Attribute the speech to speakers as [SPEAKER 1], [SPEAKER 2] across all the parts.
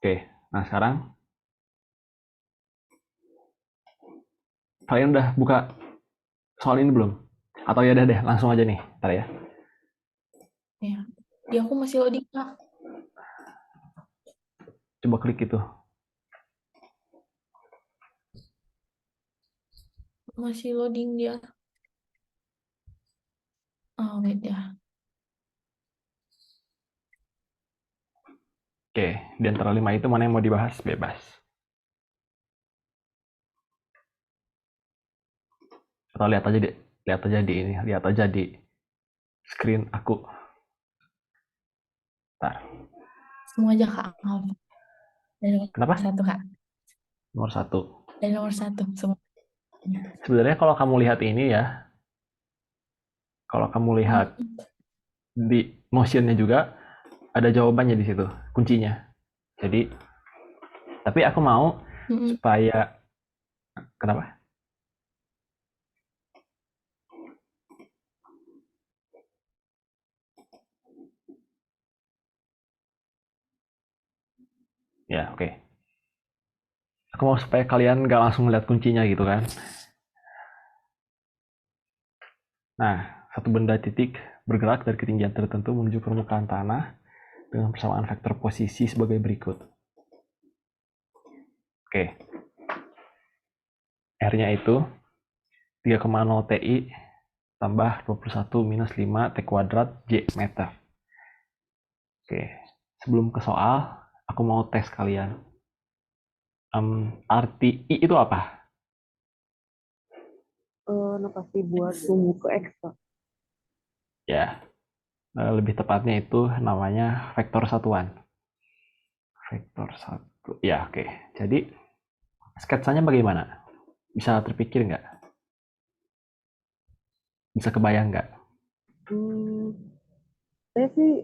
[SPEAKER 1] Oke, nah sekarang kalian udah buka soal ini belum? Atau ya udah deh, langsung aja nih, ntar ya.
[SPEAKER 2] Ya. Di aku masih loading, Kak.
[SPEAKER 1] Coba klik itu.
[SPEAKER 2] Masih loading dia. Oh, wait ya.
[SPEAKER 1] Oke, di antara 5 itu mana yang mau dibahas? Bebas. Atau lihat aja di ini, lihat aja di screen aku. Ntar.
[SPEAKER 2] Semua aja, Kak. Maaf. Dari nomor
[SPEAKER 1] Kenapa?
[SPEAKER 2] satu, Kak.
[SPEAKER 1] Nomor satu.
[SPEAKER 2] Dari nomor satu, semua.
[SPEAKER 1] Sebenarnya kalau kamu lihat ini ya, kalau kamu lihat
[SPEAKER 2] Mm-mm.
[SPEAKER 1] di motionnya juga ada jawabannya di situ, kuncinya. Jadi, tapi aku mau
[SPEAKER 2] Mm-mm.
[SPEAKER 1] supaya kenapa? Ya, oke. Aku mau supaya kalian gak langsung lihat kuncinya gitu kan. Nah, satu benda titik bergerak dari ketinggian tertentu menuju permukaan tanah dengan persamaan vektor posisi sebagai berikut. Oke, R-nya itu 3,0 TI tambah 21 minus 5 T kuadrat J meter. Oke, sebelum ke soal, aku mau tes kalian. Arti I itu apa?
[SPEAKER 3] Notasi buat sumbu ke X, Pak.
[SPEAKER 1] Ya, lebih tepatnya itu namanya vektor satuan. Vektor satu. Ya, oke. Jadi, sketsanya bagaimana? Bisa terpikir nggak? Bisa kebayang nggak?
[SPEAKER 3] Hmm, saya sih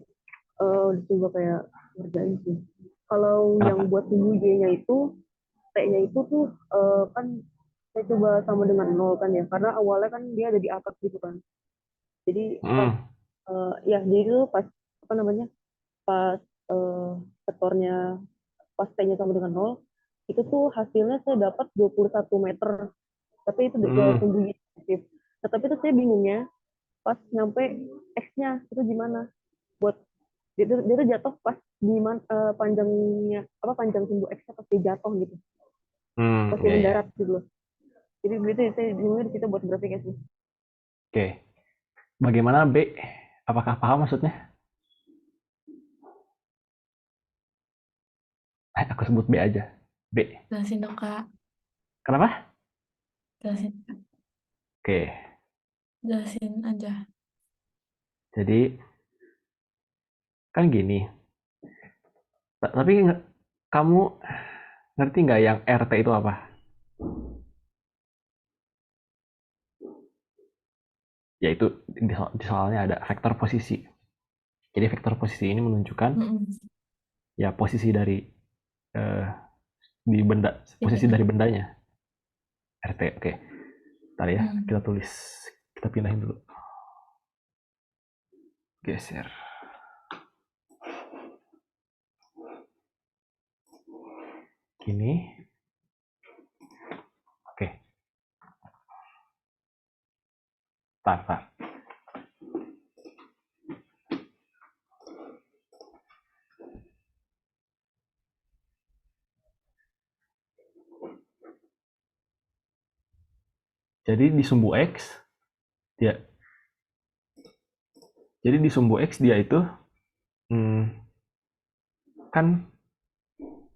[SPEAKER 3] udah coba kayak ngerjain sih. Kalau
[SPEAKER 1] Kenapa?
[SPEAKER 3] yang buat sumbu Y-nya itu, T-nya itu tuh kan saya coba sama dengan nol kan ya, karena awalnya kan dia ada di atas gitu kan. Jadi pas
[SPEAKER 1] Hmm,
[SPEAKER 3] ya jadi itu pas apa namanya pas vektornya pas T-nya sama dengan nol, itu tuh hasilnya saya dapat 21 meter. Tapi itu
[SPEAKER 1] hmm,
[SPEAKER 3] sumbu Y positif. Nah, tapi itu saya bingungnya pas nyampe X-nya itu gimana buat dia tuh jatuh pas di panjangnya apa panjang sumbu X-nya pas dia jatuh gitu pas dia
[SPEAKER 1] iya, iya.
[SPEAKER 3] mendarat gitu loh, jadi itu saya bingungnya di situ buat grafiknya sih.
[SPEAKER 1] Oke. Bagaimana B? Apakah paham maksudnya? Aku sebut B aja. B.
[SPEAKER 2] Jelasin dong, Kak.
[SPEAKER 1] Kenapa?
[SPEAKER 2] Jelasin, Kak.
[SPEAKER 1] Oke.
[SPEAKER 2] Jelasin aja.
[SPEAKER 1] Jadi, kan gini. Tapi kamu ngerti nggak yang RT itu apa? Yaitu di soalnya ada vektor posisi. Jadi vektor posisi ini menunjukkan
[SPEAKER 2] Mm-mm.
[SPEAKER 1] ya posisi dari eh, di benda, posisi
[SPEAKER 2] Pindah.
[SPEAKER 1] dari bendanya. RT. Oke. Ntar ya,
[SPEAKER 2] Hmm.
[SPEAKER 1] kita tulis. Kita pindahin dulu. Geser. Gini. Oke. Tar. Jadi di sumbu X, dia jadi di sumbu X dia itu hmm, kan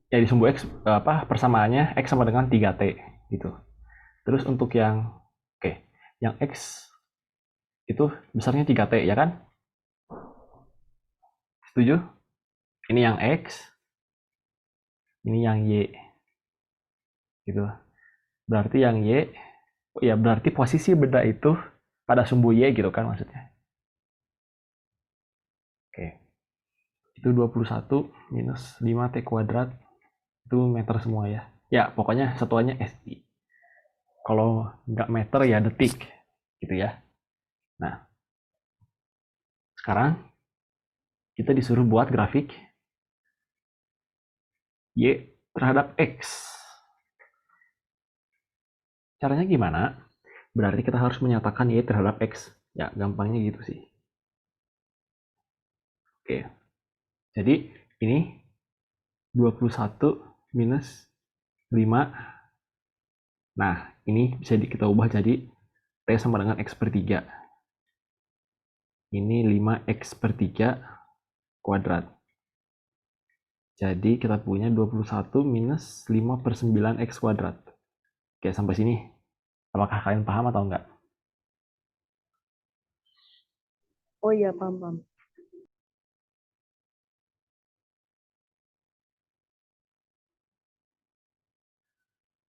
[SPEAKER 1] ya di sumbu X apa persamaannya X sama dengan 3T gitu. Terus untuk yang oke, yang X itu besarnya 3T ya kan? Setuju? Ini yang X, ini yang Y gitu. Berarti yang Y ya berarti posisi benda itu pada sumbu Y gitu kan maksudnya. Oke. Itu 21 minus 5 T kuadrat itu meter semua ya. Ya, pokoknya satuannya SI. Kalau nggak meter ya detik gitu ya. Nah, sekarang kita disuruh buat grafik Y terhadap X. Caranya gimana? Berarti kita harus menyatakan Y terhadap X. Ya, gampangnya gitu sih. Oke, jadi ini 21 minus 5. Nah, ini bisa kita ubah jadi T sama dengan X per 3. Ini 5X per 3 kuadrat. Jadi kita punya 21 minus 5 per 9X kuadrat. Oke, sampai sini. Apakah kalian paham atau enggak?
[SPEAKER 3] Oh iya, paham.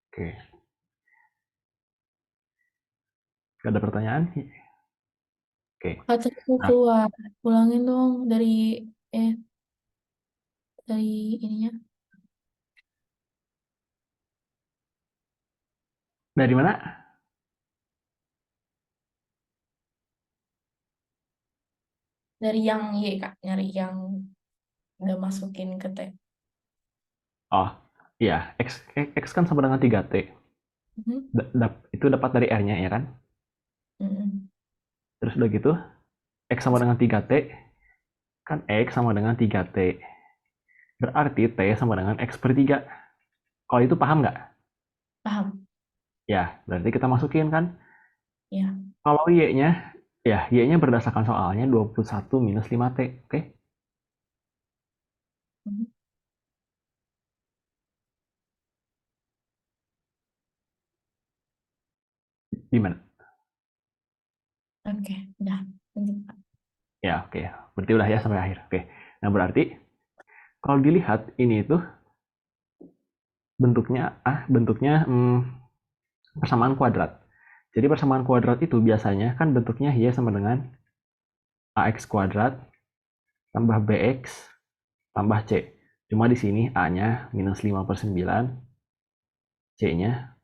[SPEAKER 1] Oke. Ada pertanyaan? Oke.
[SPEAKER 2] Kak, tadi mau
[SPEAKER 1] Nah,
[SPEAKER 2] keluar. Ulangin dong dari ininya.
[SPEAKER 1] dari mana?
[SPEAKER 2] Dari yang Y, Kak. Nyari yang udah masukin ke T.
[SPEAKER 1] Oh, iya. X kan sama dengan 3T.
[SPEAKER 2] Mhm.
[SPEAKER 1] Itu dapat dari R-nya, ya kan?
[SPEAKER 2] Mhm.
[SPEAKER 1] Terus udah gitu, X sama dengan 3T, kan X sama dengan 3T. Berarti T sama dengan X per 3. Kalau itu paham nggak?
[SPEAKER 2] Paham?
[SPEAKER 1] Ya, berarti kita masukin kan?
[SPEAKER 2] Ya.
[SPEAKER 1] Kalau Y-nya, ya Y-nya berdasarkan soalnya 21 minus 5T. Oke?
[SPEAKER 2] Mhm.
[SPEAKER 1] Gimana?
[SPEAKER 2] Oke, udah. Lanjut, Kak.
[SPEAKER 1] Ya, oke. Berarti udah ya sampai akhir. Oke. Nah, berarti kalau dilihat ini itu bentuknya persamaan kuadrat. Jadi persamaan kuadrat itu biasanya kan bentuknya Y sama dengan AX kuadrat tambah BX tambah C. Cuma di sini A-nya minus 5 per 9, C-nya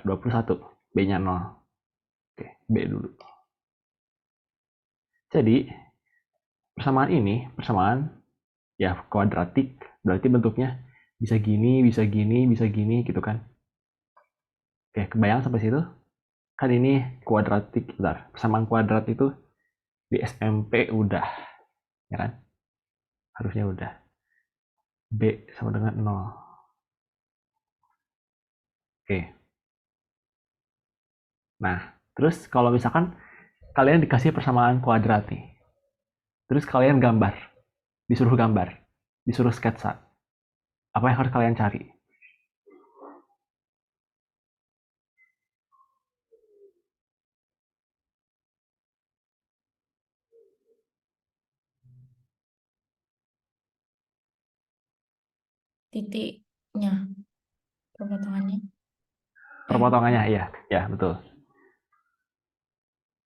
[SPEAKER 1] 21, B-nya 0. Oke, B dulu. Jadi persamaan ya kuadratik, berarti bentuknya bisa gini, bisa gini, bisa gini gitu kan. Oke, kebayang sampai situ? Kan ini kuadratik, bentar. Persamaan kuadrat itu di SMP udah, ya kan? Harusnya udah. B sama dengan 0. Oke. Nah, terus kalau misalkan kalian dikasih persamaan kuadrat nih, terus kalian gambar, disuruh sketsa. Apa yang harus kalian cari?
[SPEAKER 2] Titiknya, perpotongannya.
[SPEAKER 1] Perpotongannya, iya, ya betul.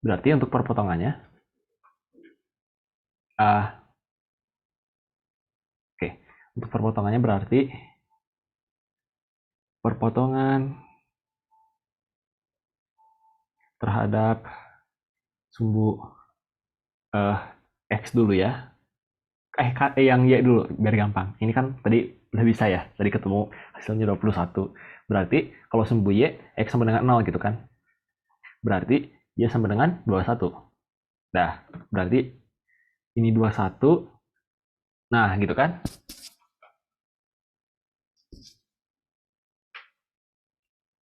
[SPEAKER 1] Berarti untuk perpotongannya, uh, oke, untuk perpotongannya berarti perpotongan terhadap sumbu uh, X dulu ya. Yang Y dulu, biar gampang. Ini kan tadi udah bisa ya, tadi ketemu hasilnya 21. Berarti kalau sumbu Y, X sama dengan 0 gitu kan. Berarti Y sama dengan 21. Nah, berarti ini 21. Nah, gitu kan.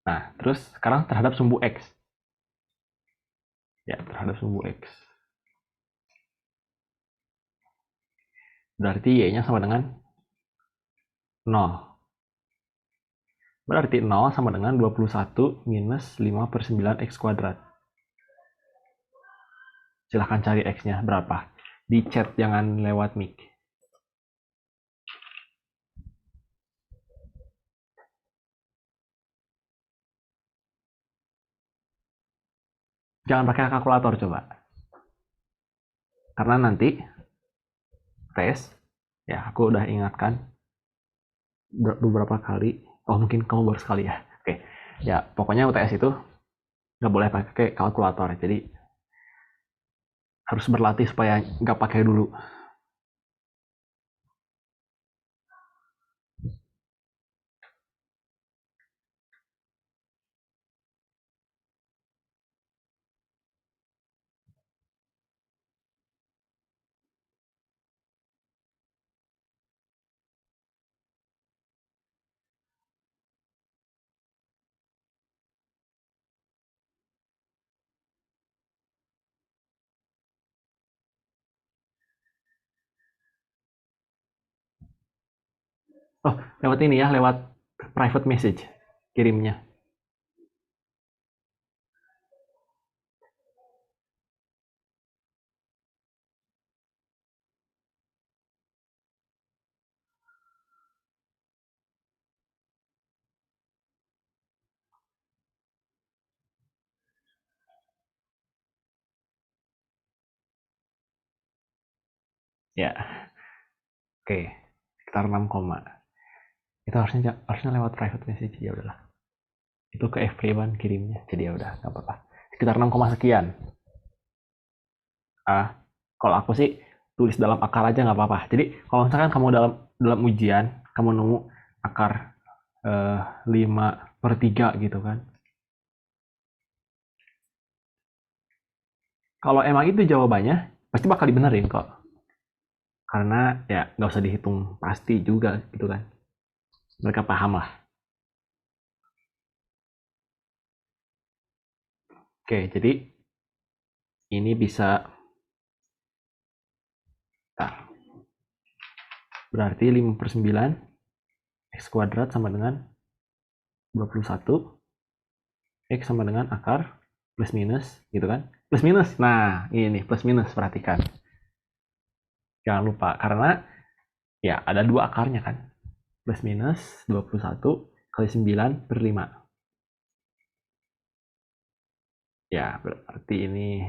[SPEAKER 1] Nah, terus sekarang terhadap sumbu X. Ya, terhadap sumbu X. Berarti Y-nya sama dengan 0. Berarti 0 sama dengan 21 minus 5 per 9 X kuadrat. Silahkan cari X-nya berapa. Di chat, jangan lewat mic. Jangan pakai kalkulator coba. Karena nanti tes, ya aku udah ingatkan beberapa kali. Oh, mungkin kamu baru sekali ya. Oke. Ya, pokoknya UTS itu nggak boleh pakai kalkulator. Jadi harus berlatih supaya nggak pakai dulu. Oh, lewat ini ya, lewat private message kirimnya. Ya, oke. Sekitar 6 koma. Itu harusnya lewat private message, ya udahlah. Itu ke everyone kirimnya. Jadi ya udah, nggak apa-apa. Sekitar 6 koma sekian. Kalau aku sih tulis dalam akar aja nggak apa-apa. Jadi kalau misalkan kamu dalam dalam ujian, kamu nemu akar 5/3 gitu kan. Kalau emang itu jawabannya, pasti bakal dibenerin kok. Karena ya nggak usah dihitung pasti juga gitu kan. Mereka paham lah. Oke, jadi ini bisa, nah, berarti 5/9 X kuadrat sama dengan 21, X sama dengan akar plus minus gitu kan. Plus minus, nah ini nih plus minus, perhatikan. Jangan lupa, karena ya ada dua akarnya kan. Plus minus 21 kali 9/5. Ya, berarti ini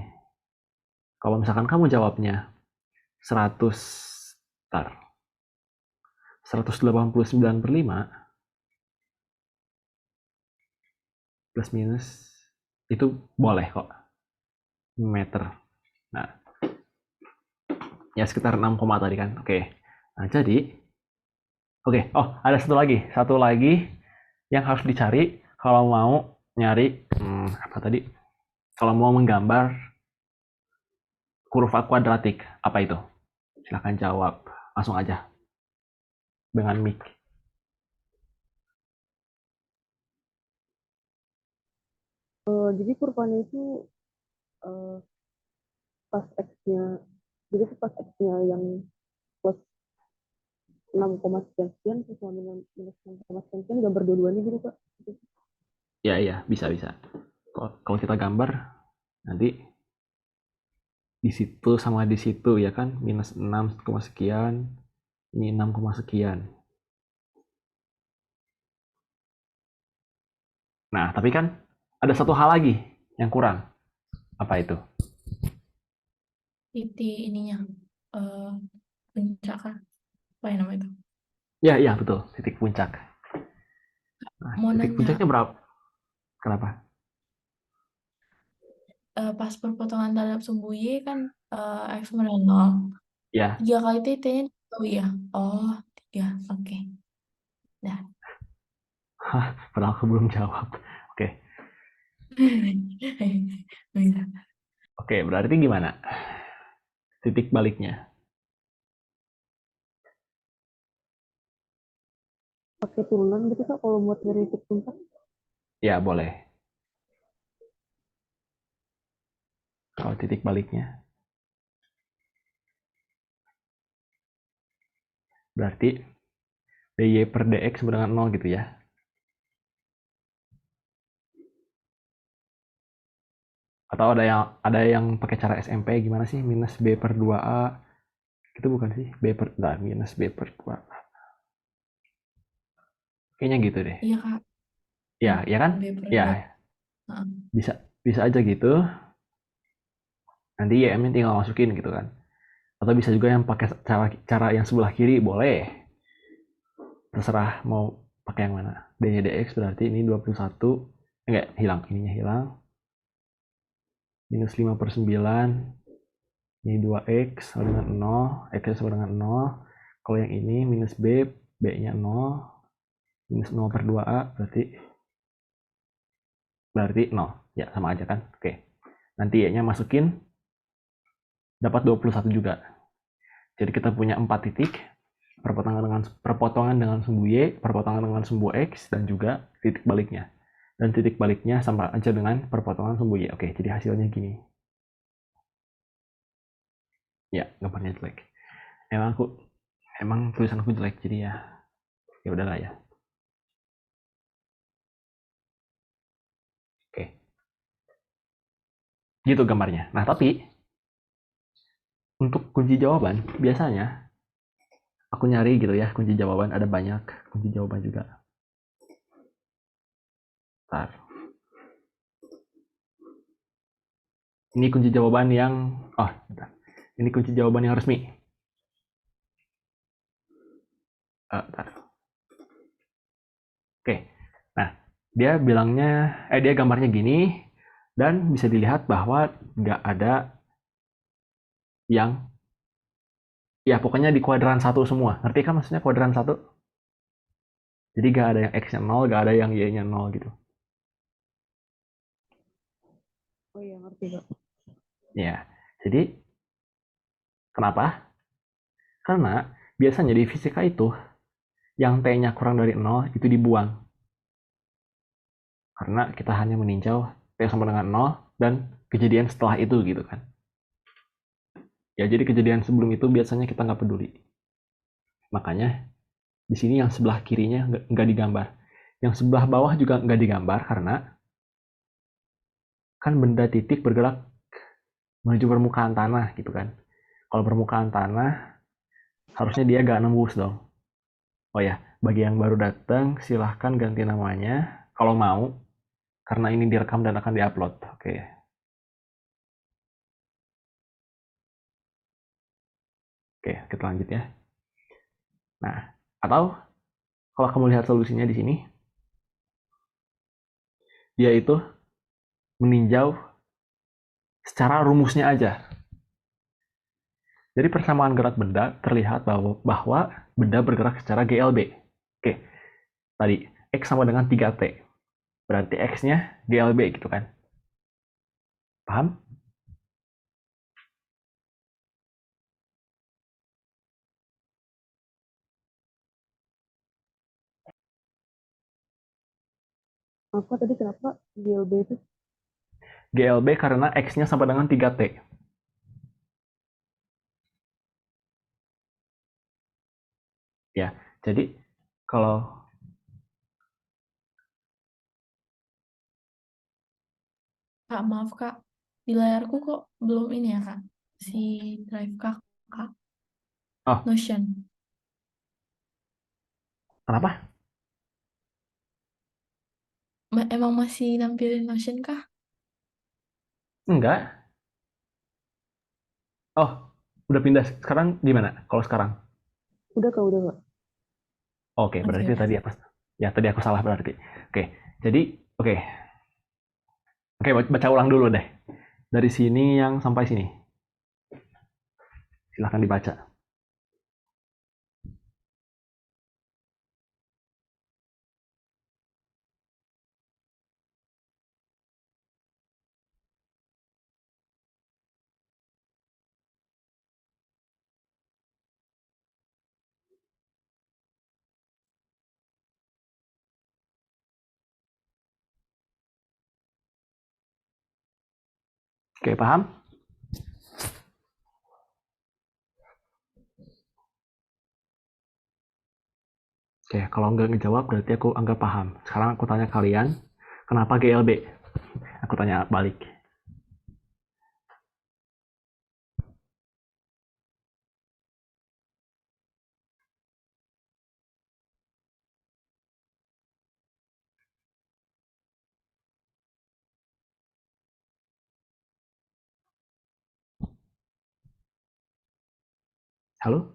[SPEAKER 1] kalau misalkan kamu jawabnya 100, tar, 189/5 plus minus itu boleh kok meter. Nah, ya sekitar 6 koma tadi kan. Oke. Nah, jadi oke, oh ada satu lagi yang harus dicari kalau mau nyari apa tadi? Kalau mau menggambar kurva kuadratik, apa itu? Silahkan jawab langsung aja dengan mic.
[SPEAKER 3] Jadi kurvanya itu pas X-nya, jadi pas X-nya yang plus 6 koma sekian sekian sama dengan minus 6 koma sekian sekian gambar dua-duanya gitu Kak.
[SPEAKER 1] Ya, iya, bisa bisa. Kalau kita gambar nanti di situ sama di situ ya kan, minus 6 koma sekian, ini 6 koma sekian. Nah, tapi kan ada satu hal lagi yang kurang. Apa itu?
[SPEAKER 2] Titik ininya puncak kan? Apa ya namanya itu?
[SPEAKER 1] Ya, iya betul, titik puncak. Nah,
[SPEAKER 2] Mau
[SPEAKER 1] titik
[SPEAKER 2] nanya,
[SPEAKER 1] puncaknya berapa? Kenapa?
[SPEAKER 2] pas perpotongan terhadap sumbu Y kan X sama dengan 0.
[SPEAKER 1] Ya,
[SPEAKER 2] 3 kali titiknya tahu ya? Oh, 3. Oke. Dah.
[SPEAKER 1] padahal aku belum jawab. Oke,
[SPEAKER 2] Bisa.
[SPEAKER 1] oke, berarti gimana? Titik baliknya.
[SPEAKER 3] Pakai turunan gitu Kak kalau buat dari titik puncak.
[SPEAKER 1] Ya, boleh. Kalau titik baliknya. Berarti dy per dx sama dengan 0 gitu ya. Atau ada yang pakai cara SMP gimana sih? Minus b per 2a. Itu bukan sih? Minus b per 2a. Kayaknya gitu deh.
[SPEAKER 2] Iya, Kak.
[SPEAKER 1] Ya, ya kan?
[SPEAKER 2] B per
[SPEAKER 1] Ya,
[SPEAKER 2] 2. Heeh.
[SPEAKER 1] bisa bisa aja gitu. Nanti YM-nya tinggal masukin gitu kan. Atau bisa juga yang pakai cara yang sebelah kiri, boleh. Terserah mau pakai yang mana. D-nya dx berarti ini 21. Enggak, hilang. Ininya hilang. Minus 5/9. Ini 2x sama dengan 0. X sama dengan 0. Kalau yang ini minus b, b-nya 0. Minus 0/2a berarti 0. Ya, sama aja kan. Oke. Nanti y-nya masukin, dapat 21 juga. Jadi kita punya 4 titik, perpotongan dengan sumbu y, perpotongan dengan sumbu x, dan juga titik baliknya. Dan titik baliknya sama aja dengan perpotongan sumbu y. Oke, jadi hasilnya gini. Ya, gambarnya jelek. Emang tulisanku jelek, jadi ya Ya udahlah ya. Oke, gitu gambarnya. Nah, tapi untuk kunci jawaban biasanya aku nyari gitu ya, kunci jawaban ada banyak kunci jawaban juga. Bentar. Ini kunci jawaban yang bentar. Ini kunci jawaban yang resmi. Bentar. Oke. Nah, dia gambarnya gini dan bisa dilihat bahwa nggak ada yang ya pokoknya di kuadran 1 semua. Ngerti kan maksudnya kuadran 1? Jadi nggak ada yang X-nya 0, nggak ada yang Y-nya 0 gitu.
[SPEAKER 3] Oh iya, ngerti Kak.
[SPEAKER 1] Ya, jadi kenapa? Karena biasanya di fisika itu yang T-nya kurang dari 0 itu dibuang. Karena kita hanya meninjau T sama dengan 0 dan kejadian setelah itu gitu kan. Ya jadi kejadian sebelum itu biasanya kita nggak peduli. Makanya di sini yang sebelah kirinya nggak digambar. Yang sebelah bawah juga nggak digambar karena kan benda titik bergerak menuju permukaan tanah gitu kan. Kalau permukaan tanah harusnya dia nggak nembus dong. Oh ya, bagi yang baru datang silahkan ganti namanya kalau mau karena ini direkam dan akan diupload. Oke. Oke, kita lanjut ya. Nah, atau kalau kamu lihat solusinya di sini, dia itu meninjau secara rumusnya aja. Dari persamaan gerak benda terlihat bahwa benda bergerak secara GLB. Oke, tadi X sama dengan 3T. Berarti X-nya GLB gitu kan. Paham?
[SPEAKER 3] Apa tadi kenapa GLB itu?
[SPEAKER 1] GLB karena X-nya sama dengan 3T. Ya, jadi kalau
[SPEAKER 2] Kak, maaf Kak, di layarku kok belum ini ya Kak, si drive Kakak,
[SPEAKER 1] oh,
[SPEAKER 2] Notion.
[SPEAKER 1] kenapa?
[SPEAKER 2] Emang masih nampilin Notion kah?
[SPEAKER 1] Enggak. Oh, udah pindah. Sekarang gimana? Kalau sekarang?
[SPEAKER 3] Udah Kak.
[SPEAKER 1] Oke,
[SPEAKER 2] Oke,
[SPEAKER 1] berarti
[SPEAKER 2] udah.
[SPEAKER 1] tadi aku salah berarti. Oke, jadi oke. Oke, baca ulang dulu deh. Dari sini yang sampai sini. Silahkan dibaca. Oke, paham? Oke, kalau nggak ngejawab berarti aku anggap paham. Sekarang aku tanya kalian, kenapa GLB? Aku tanya balik. Halo?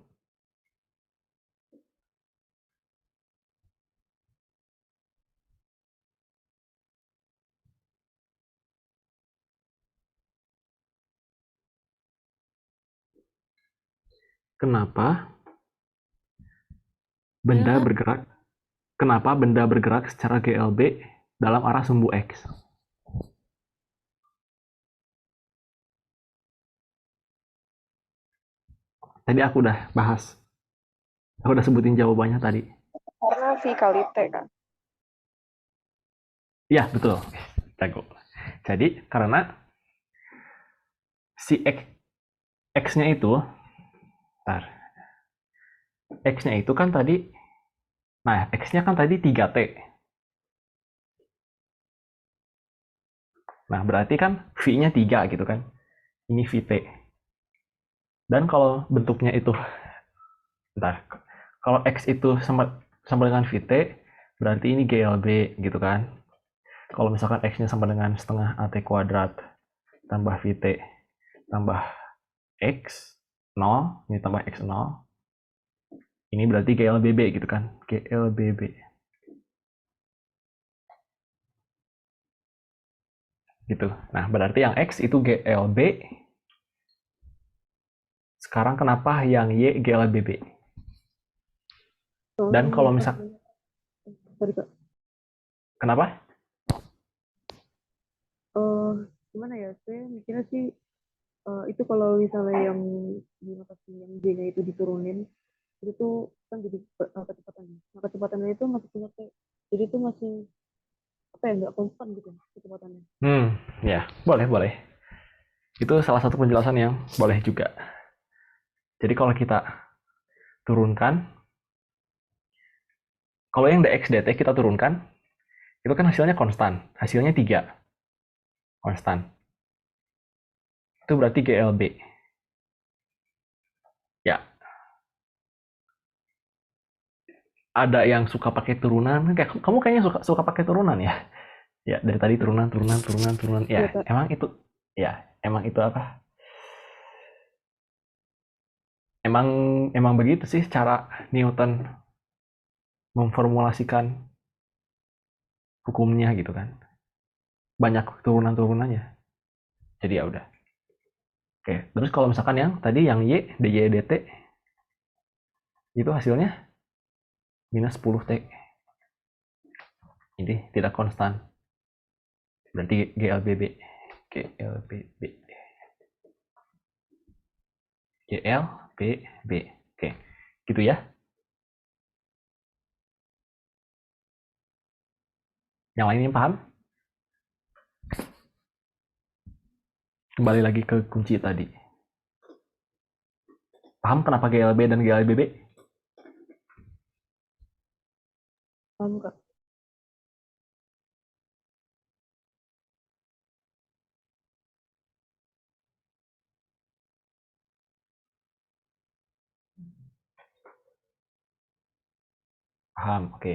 [SPEAKER 1] Kenapa benda
[SPEAKER 2] Ya,
[SPEAKER 1] bergerak? Kenapa benda bergerak secara GLB dalam arah sumbu X? Tadi aku udah bahas. Aku udah sebutin jawabannya tadi.
[SPEAKER 3] Karena V kali T kan.
[SPEAKER 1] Iya, betul. Jago. Jadi, karena si X-nya itu, ntar, X-nya itu kan tadi Nah, X-nya kan tadi 3T. Nah, berarti kan V-nya 3 gitu kan. Ini VT. Dan kalau bentuknya itu, bentar, kalau X itu sama dengan VT, berarti ini GLB gitu kan. Kalau misalkan X-nya sama dengan setengah AT kuadrat tambah VT tambah X 0, ini tambah X 0, ini berarti GLBB gitu kan. GLBB. Gitu. Nah, berarti yang X itu GLB. Sekarang kenapa yang Y GLBB? Dan
[SPEAKER 3] Soalnya
[SPEAKER 1] kalau misal
[SPEAKER 3] sorry Kak.
[SPEAKER 1] kenapa?
[SPEAKER 3] Eh, gimana ya? Saya mikirnya sih itu kalau misalnya yang di notasi yang J-nya itu diturunin, itu tuh kan jadi kecepatannya. Nah, kecepatannya itu masih punya T. Jadi itu masih apa ya, nggak konstan gitu kecepatannya.
[SPEAKER 1] Ya, boleh. Itu salah satu penjelasan yang boleh juga. Jadi kalau kita turunkan, kalau yang dx dt kita turunkan, itu kan hasilnya konstan. Hasilnya 3. Konstan. Itu berarti GLB. Ya, ada yang suka pakai turunan. Kamu kayaknya suka pakai turunan ya? Ya, dari tadi turunan.
[SPEAKER 3] Iya
[SPEAKER 1] Ya,
[SPEAKER 3] Kak.
[SPEAKER 1] emang itu apa? Emang begitu sih cara Newton memformulasikan hukumnya gitu kan. Banyak turunan-turunannya. Jadi ya udah. Oke, terus kalau misalkan yang tadi yang Y, dy dt itu hasilnya minus 10T. Ini tidak konstan. Berarti GLBB. GLBB. GLBB. Oke, gitu ya. Yang lainnya paham? Kembali lagi ke kunci tadi. Paham kenapa GLB dan GLBB?
[SPEAKER 3] Paham Kak.
[SPEAKER 1] Paham, oke.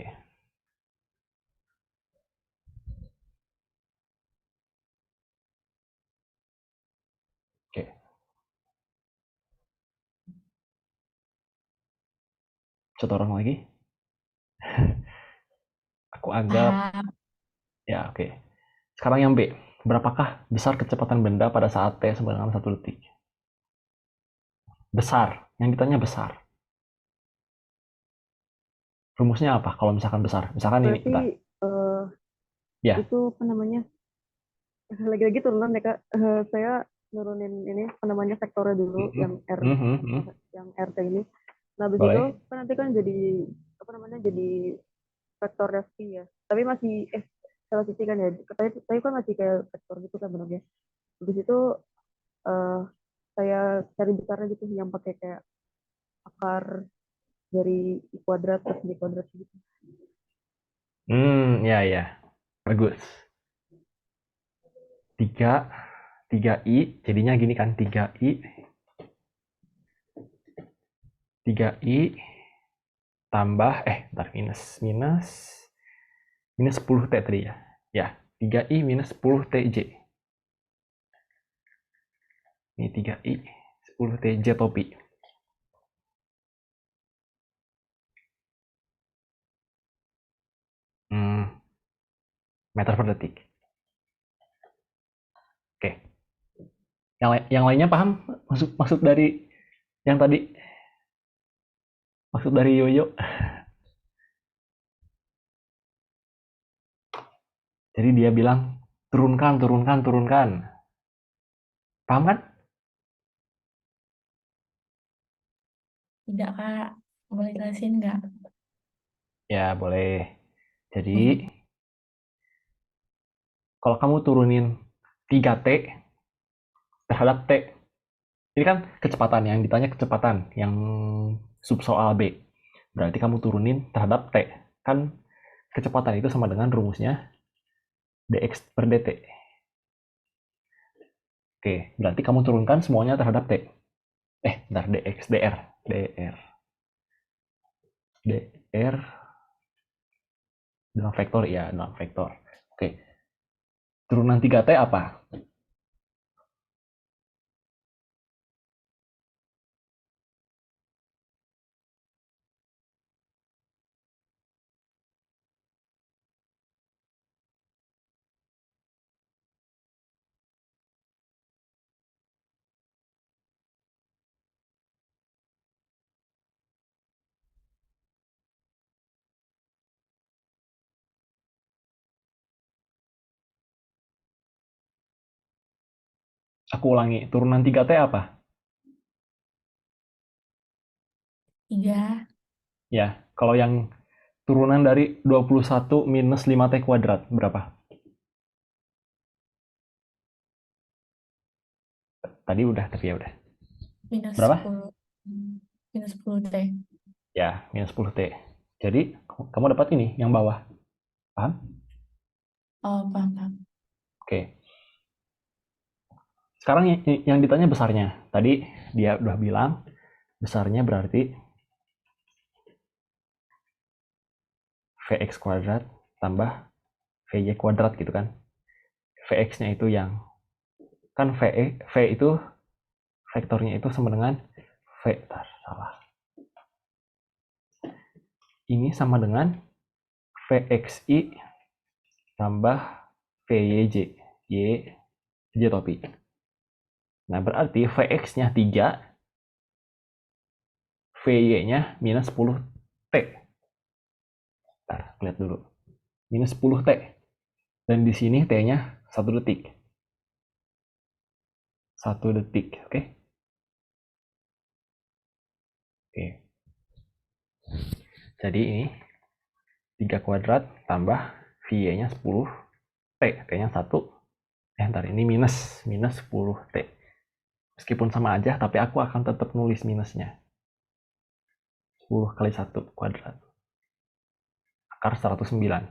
[SPEAKER 1] Oke, satu orang lagi. Aku anggap,
[SPEAKER 2] Paham.
[SPEAKER 1] ya oke. Sekarang yang B. Berapakah besar kecepatan benda pada saat T sama dengan 1 detik? Besar. Yang ditanya besar. Rumusnya apa kalau misalkan besar? Misalkan ini,
[SPEAKER 3] Berarti
[SPEAKER 1] bentar.
[SPEAKER 3] eh,
[SPEAKER 1] Ya.
[SPEAKER 3] itu apa namanya? Lagi-lagi turunan ya Kak. Saya nurunin ini apa namanya vektornya dulu yang R yang RT ini. Nah, habis itu
[SPEAKER 1] Boleh.
[SPEAKER 3] kan nanti kan jadi apa namanya? Jadi vektor Resti ya. Tapi masih salah sisi kan ya. Tapi kan masih kayak vektor gitu kan bentuknya. Habis itu eh, saya cari besarnya gitu yang pakai kayak akar dari I kuadrat plus B kuadrat gitu.
[SPEAKER 1] Ya. Bagus. 3 jadinya gini kan, 3i tambah bentar, minus 10T tadi ya. Ya, 3i minus 10TJ. Ini 3i 10TJ topi. Meter per detik. Oke. Yang lainnya paham? Maksud dari yang tadi, maksud dari Yoyo. Jadi dia bilang turunkan. Paham kan?
[SPEAKER 2] Tidak, Kak. Boleh jelasin nggak?
[SPEAKER 1] Ya, boleh. Jadi, kalau kamu turunin 3T terhadap T, ini kan kecepatan, yang ditanya kecepatan, yang sub soal B. berarti kamu turunin terhadap T. Kan kecepatan itu sama dengan rumusnya dx per dt. Oke, berarti kamu turunkan semuanya terhadap T. Bentar, dx, dr dalam vektor, ya, dalam vektor. Oke, turunan 3T apa? Aku ulangi, turunan 3T apa?
[SPEAKER 2] 3.
[SPEAKER 1] Ya, kalau yang turunan dari 21 minus 5T kuadrat, berapa? Tadi udah, tapi ya udah.
[SPEAKER 2] Minus
[SPEAKER 1] Berapa?
[SPEAKER 2] 10. Minus 10 T.
[SPEAKER 1] Ya, minus 10T. Jadi, kamu dapat ini, yang bawah. Paham?
[SPEAKER 2] Oh, paham.
[SPEAKER 1] Oke. Sekarang yang ditanya besarnya. Tadi dia udah bilang, besarnya berarti Vx kuadrat tambah Vy kuadrat gitu kan. Vx-nya itu yang, kan V itu, vektornya itu sama dengan salah. Ini sama dengan Vxi tambah Vyj. Y topi. Nah, berarti Vx-nya 3, Vy-nya minus 10T. Bentar, lihat dulu. Minus 10T. Dan di sini T-nya 1 detik. 1 detik, oke? Oke. Jadi ini 3 kuadrat tambah Vy-nya 10T. T-nya 1. Ntar ini minus 10T. Meskipun sama aja, tapi aku akan tetap nulis minusnya. 10 kali 1 kuadrat. Akar 109.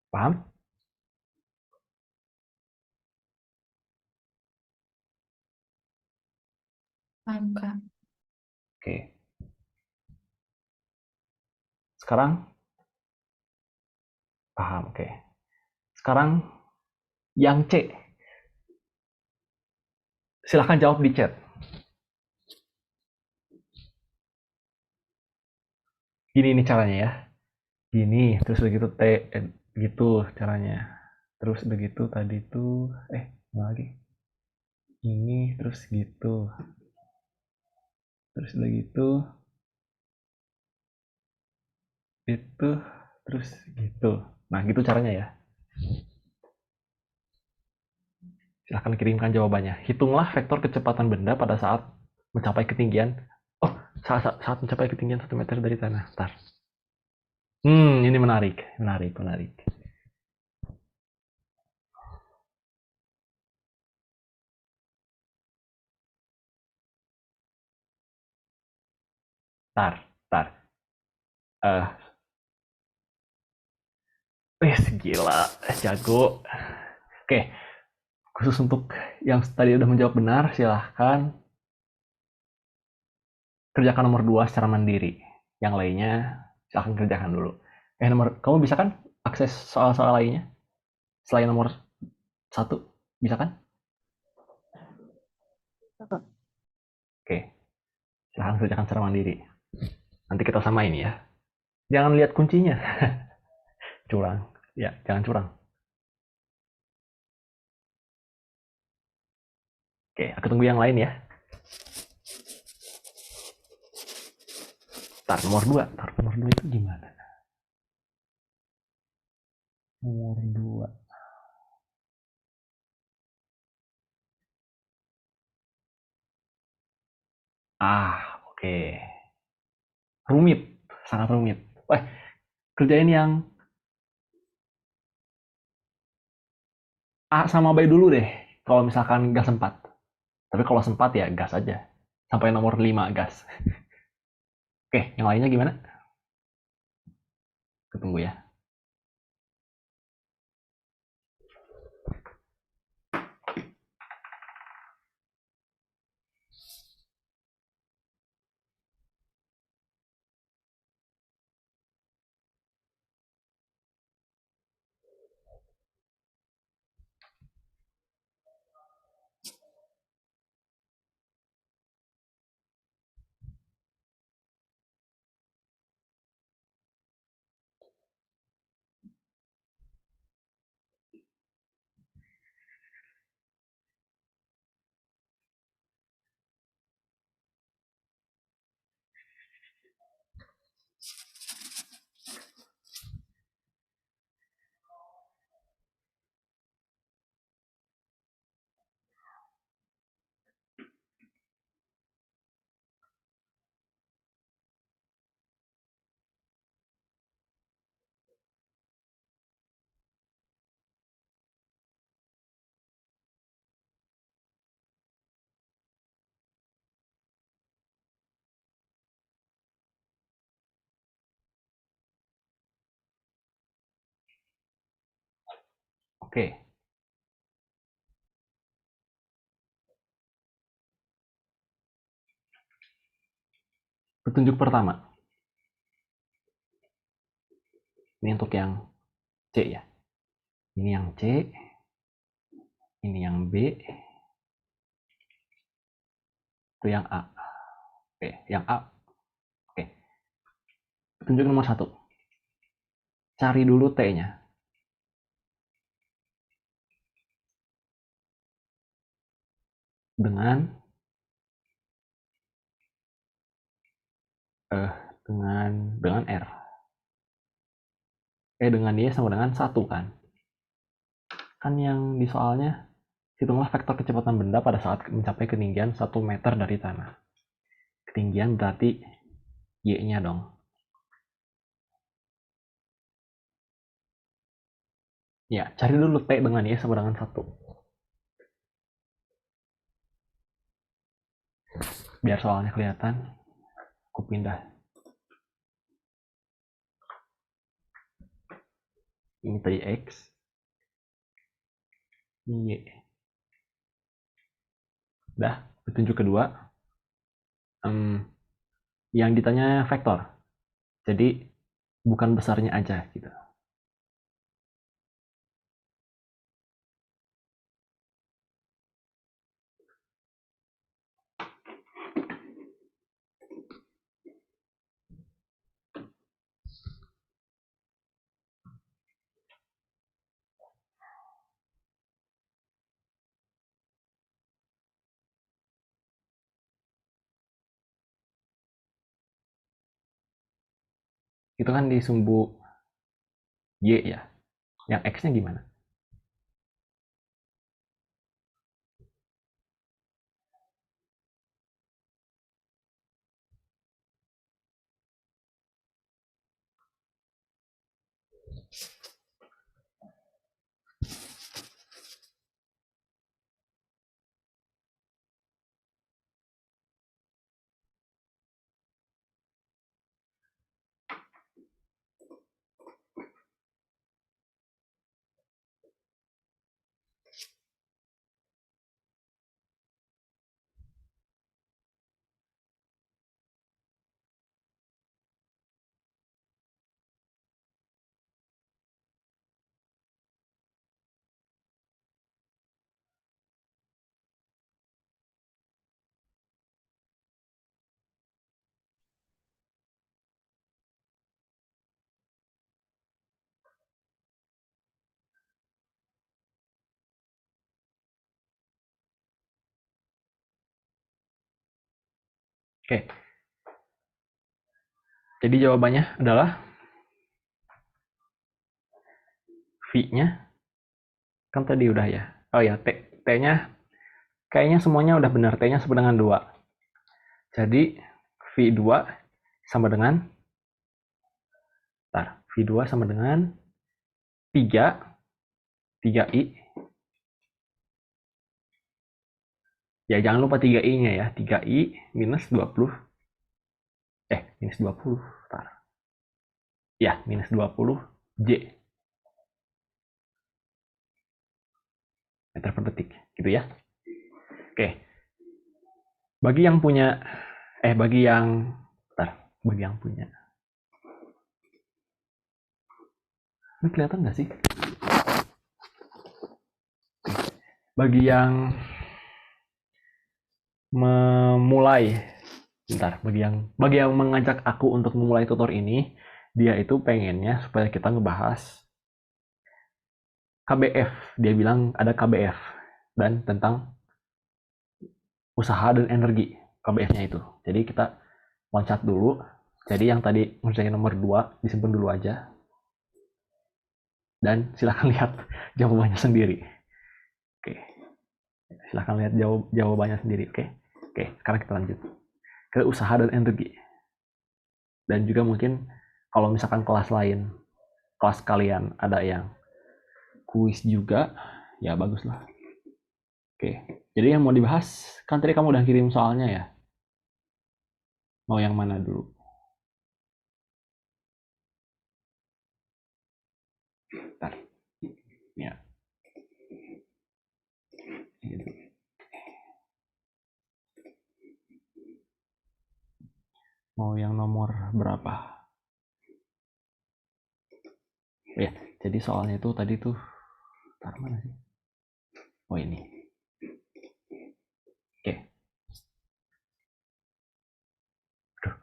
[SPEAKER 1] Paham?
[SPEAKER 2] Paham, Kak.
[SPEAKER 1] Oke. Sekarang paham, oke. Sekarang yang C. Silahkan jawab di chat. Gini ini caranya ya. Gini, terus begitu T, gitu caranya. Terus begitu tadi tuh, lagi. Ini, terus gitu. Terus begitu, itu, terus gitu. Nah, gitu caranya ya. Silahkan kirimkan jawabannya. Hitunglah vektor kecepatan benda pada saat mencapai ketinggian. Oh, saat mencapai ketinggian 1 meter dari tanah. Bentar. Ini menarik. Bentar. Gila, jago. Oke, khusus untuk yang tadi udah menjawab benar, silahkan kerjakan nomor 2 secara mandiri. Yang lainnya silahkan kerjakan dulu. Kamu bisa kan akses soal-soal lainnya? Selain nomor 1, bisa kan? Oke, silahkan kerjakan secara mandiri. Nanti kita samain ya. Jangan lihat kuncinya. Curang. Ya, jangan curang. Oke, aku tunggu yang lain ya. Nomor 2 itu gimana? Nomor 2. Oke. Rumit, sangat rumit. Kerjain yang A sama B dulu deh. Kalau misalkan gas sempat. Tapi kalau sempat ya gas aja. Sampai nomor 5 gas. Oke, yang lainnya gimana? Ketunggu ya. Oke. Petunjuk pertama. Ini untuk yang C ya. Ini yang C. Ini yang B. Itu yang A. Oke, yang A. Oke. Petunjuk nomor 1. Cari dulu T-nya. Dengan dengan R. Dengan Y sama dengan 1 kan. Kan yang di soalnya, hitunglah vektor kecepatan benda pada saat mencapai ketinggian 1 meter dari tanah. Ketinggian berarti Y-nya dong. Ya, cari dulu T dengan Y sama dengan 1. Biar soalnya kelihatan, aku pindah. Ini tadi X. Ini Y. Udah, petunjuk kedua. Yang ditanya vektor. Jadi, bukan besarnya aja gitu. Itu kan di sumbu Y ya. Yang X-nya gimana? Oke. Jadi jawabannya adalah V-nya. Kan tadi udah ya. Oh ya, T-nya kayaknya semuanya udah benar. T-nya sama dengan 2. Jadi V2 sama dengan V2 sama dengan 3I. Ya, jangan lupa 3I-nya ya. 3I minus 20. Minus 20. Ya, minus 20 J meter per detik, gitu ya. Oke. Bagi yang punya, bagi yang punya. Ini kelihatan nggak sih? Bagi yang memulai, bagi yang mengajak aku untuk memulai tutor ini, dia itu pengennya supaya kita ngebahas KBF. Dia bilang ada KBF dan tentang usaha dan energi KBF-nya itu. Jadi kita loncat dulu. Jadi yang tadi ngerjain nomor 2 disimpan dulu aja. Dan silahkan lihat jawabannya sendiri. Oke. Silahkan lihat jawabannya sendiri. Oke, sekarang kita lanjut ke usaha dan energi. Dan juga mungkin kalau misalkan kelas kalian ada yang kuis juga, ya bagus lah. Oke, jadi yang mau dibahas, kan tadi kamu udah kirim soalnya ya? Mau yang mana dulu? Bentar. Ya. Mau yang nomor berapa? Ya, jadi soalnya itu tadi tuh, mana sih? Oh ini. Oke. Aduh.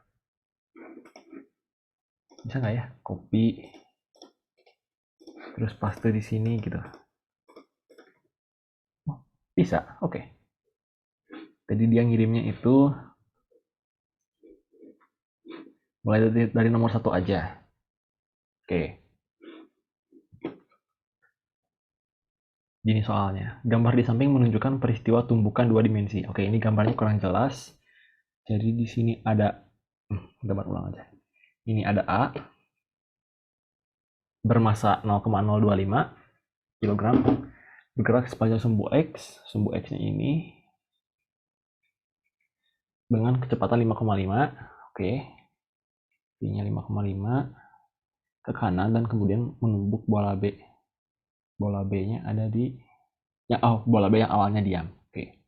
[SPEAKER 1] Bisa nggak ya? Copy. Terus paste di sini gitu. Oh, bisa, oke. Tadi dia ngirimnya itu mulai dari nomor 1 aja. Oke. Gini soalnya, gambar di samping menunjukkan peristiwa tumbukan 2 dimensi. Oke, ini gambarnya kurang jelas. Jadi di sini ada, gambar ulang aja. Ini ada A, bermasa 0,025 kg, bergerak sepanjang sumbu X. Sumbu X-nya ini dengan kecepatan 5,5. Oke. V-nya 5,5 ke kanan dan kemudian menumbuk bola B. Bola B-nya ada di bola B yang awalnya diam. Oke.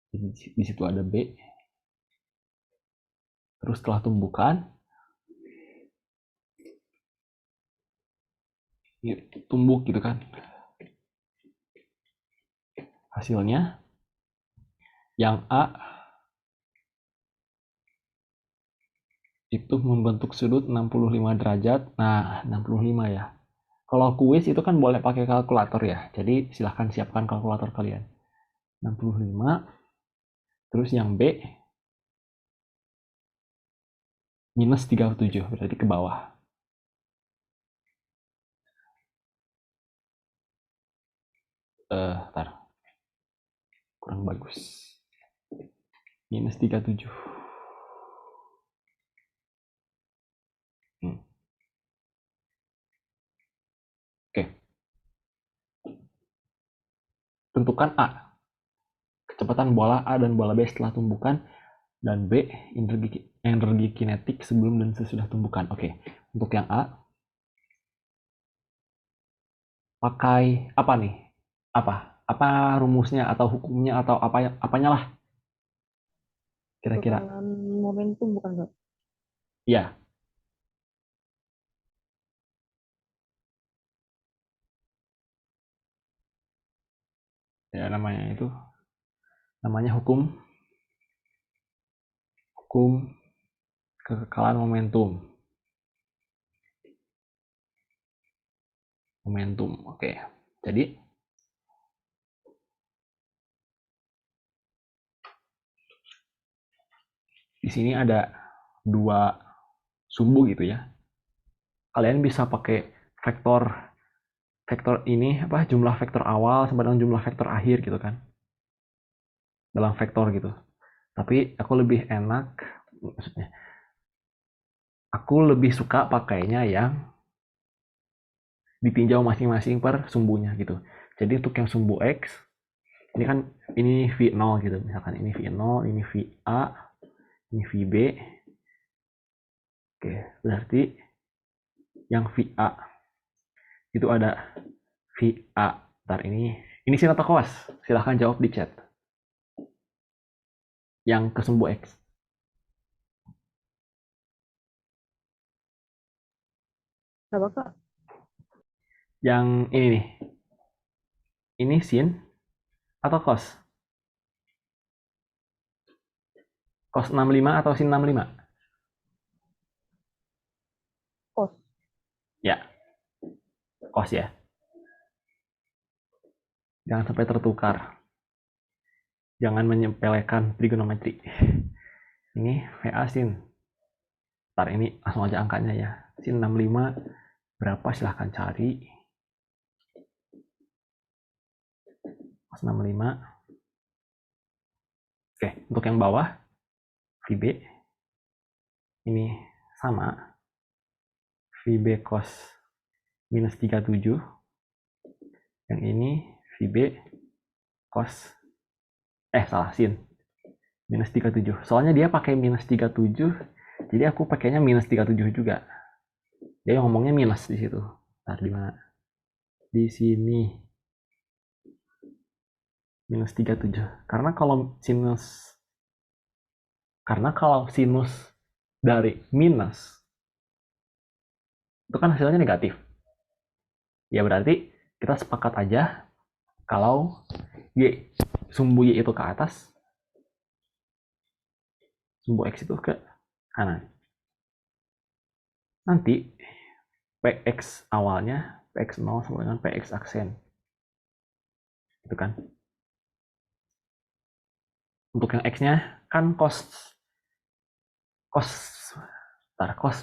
[SPEAKER 1] Jadi di situ ada B. Terus setelah tumbukan, tumbuk gitu kan. Hasilnya yang A itu membentuk sudut 65 derajat. Nah, 65 ya. Kalau kuis itu kan boleh pakai kalkulator ya. Jadi silahkan siapkan kalkulator kalian. 65. Terus yang B minus 37, berarti ke bawah. Ntar. Kurang bagus. Minus 37. Oke. Tentukan A. Kecepatan bola A dan bola B setelah tumbukan. Dan B, energi kinetik sebelum dan sesudah tumbukan. Oke. Untuk yang A, pakai apa nih? Apa rumusnya atau hukumnya atau apanya lah? Kira-kira.
[SPEAKER 3] Bakalan momentum bukan nggak?
[SPEAKER 1] Ya. Ya namanya hukum kekekalan momentum. Oke. Jadi di sini ada 2 sumbu gitu ya. Kalian bisa pakai vektor ini jumlah vektor awal sama dengan jumlah vektor akhir gitu kan. Dalam vektor gitu. Tapi aku lebih suka pakainya yang ditinjau masing-masing per sumbunya gitu. Jadi untuk yang sumbu X, ini kan ini V0 gitu. Misalkan ini V0, ini VA, ini VB. Oke, berarti yang VA itu ada VA. Ntar ini sin atau cos? Silahkan jawab di chat. Yang ke sumbu X.
[SPEAKER 3] Apa Kak?
[SPEAKER 1] Yang ini nih. Ini sin atau cos? Cos 65 atau sin 65?
[SPEAKER 3] Cos.
[SPEAKER 1] Ya, cos ya. Jangan sampai tertukar. Jangan menyepelekan trigonometri. Ini VA sin. Ntar ini langsung aja angkanya ya. Sin 65 berapa silahkan cari. Cos 65. Oke, untuk yang bawah VB ini sama. VB cos minus 37. Yang ini VB cos salah sin minus 37. Soalnya dia pakai minus 37, jadi aku pakainya minus 37 juga. Dia ngomongnya minus di situ. Ntar di mana? Di sini minus 37. Karena kalau sinus dari minus itu kan hasilnya negatif. Ya berarti kita sepakat aja kalau sumbu Y itu ke atas, sumbu X itu ke kanan. Nanti PX awalnya, PX0 sama dengan PX aksen. Itu kan. Untuk yang X-nya kan cos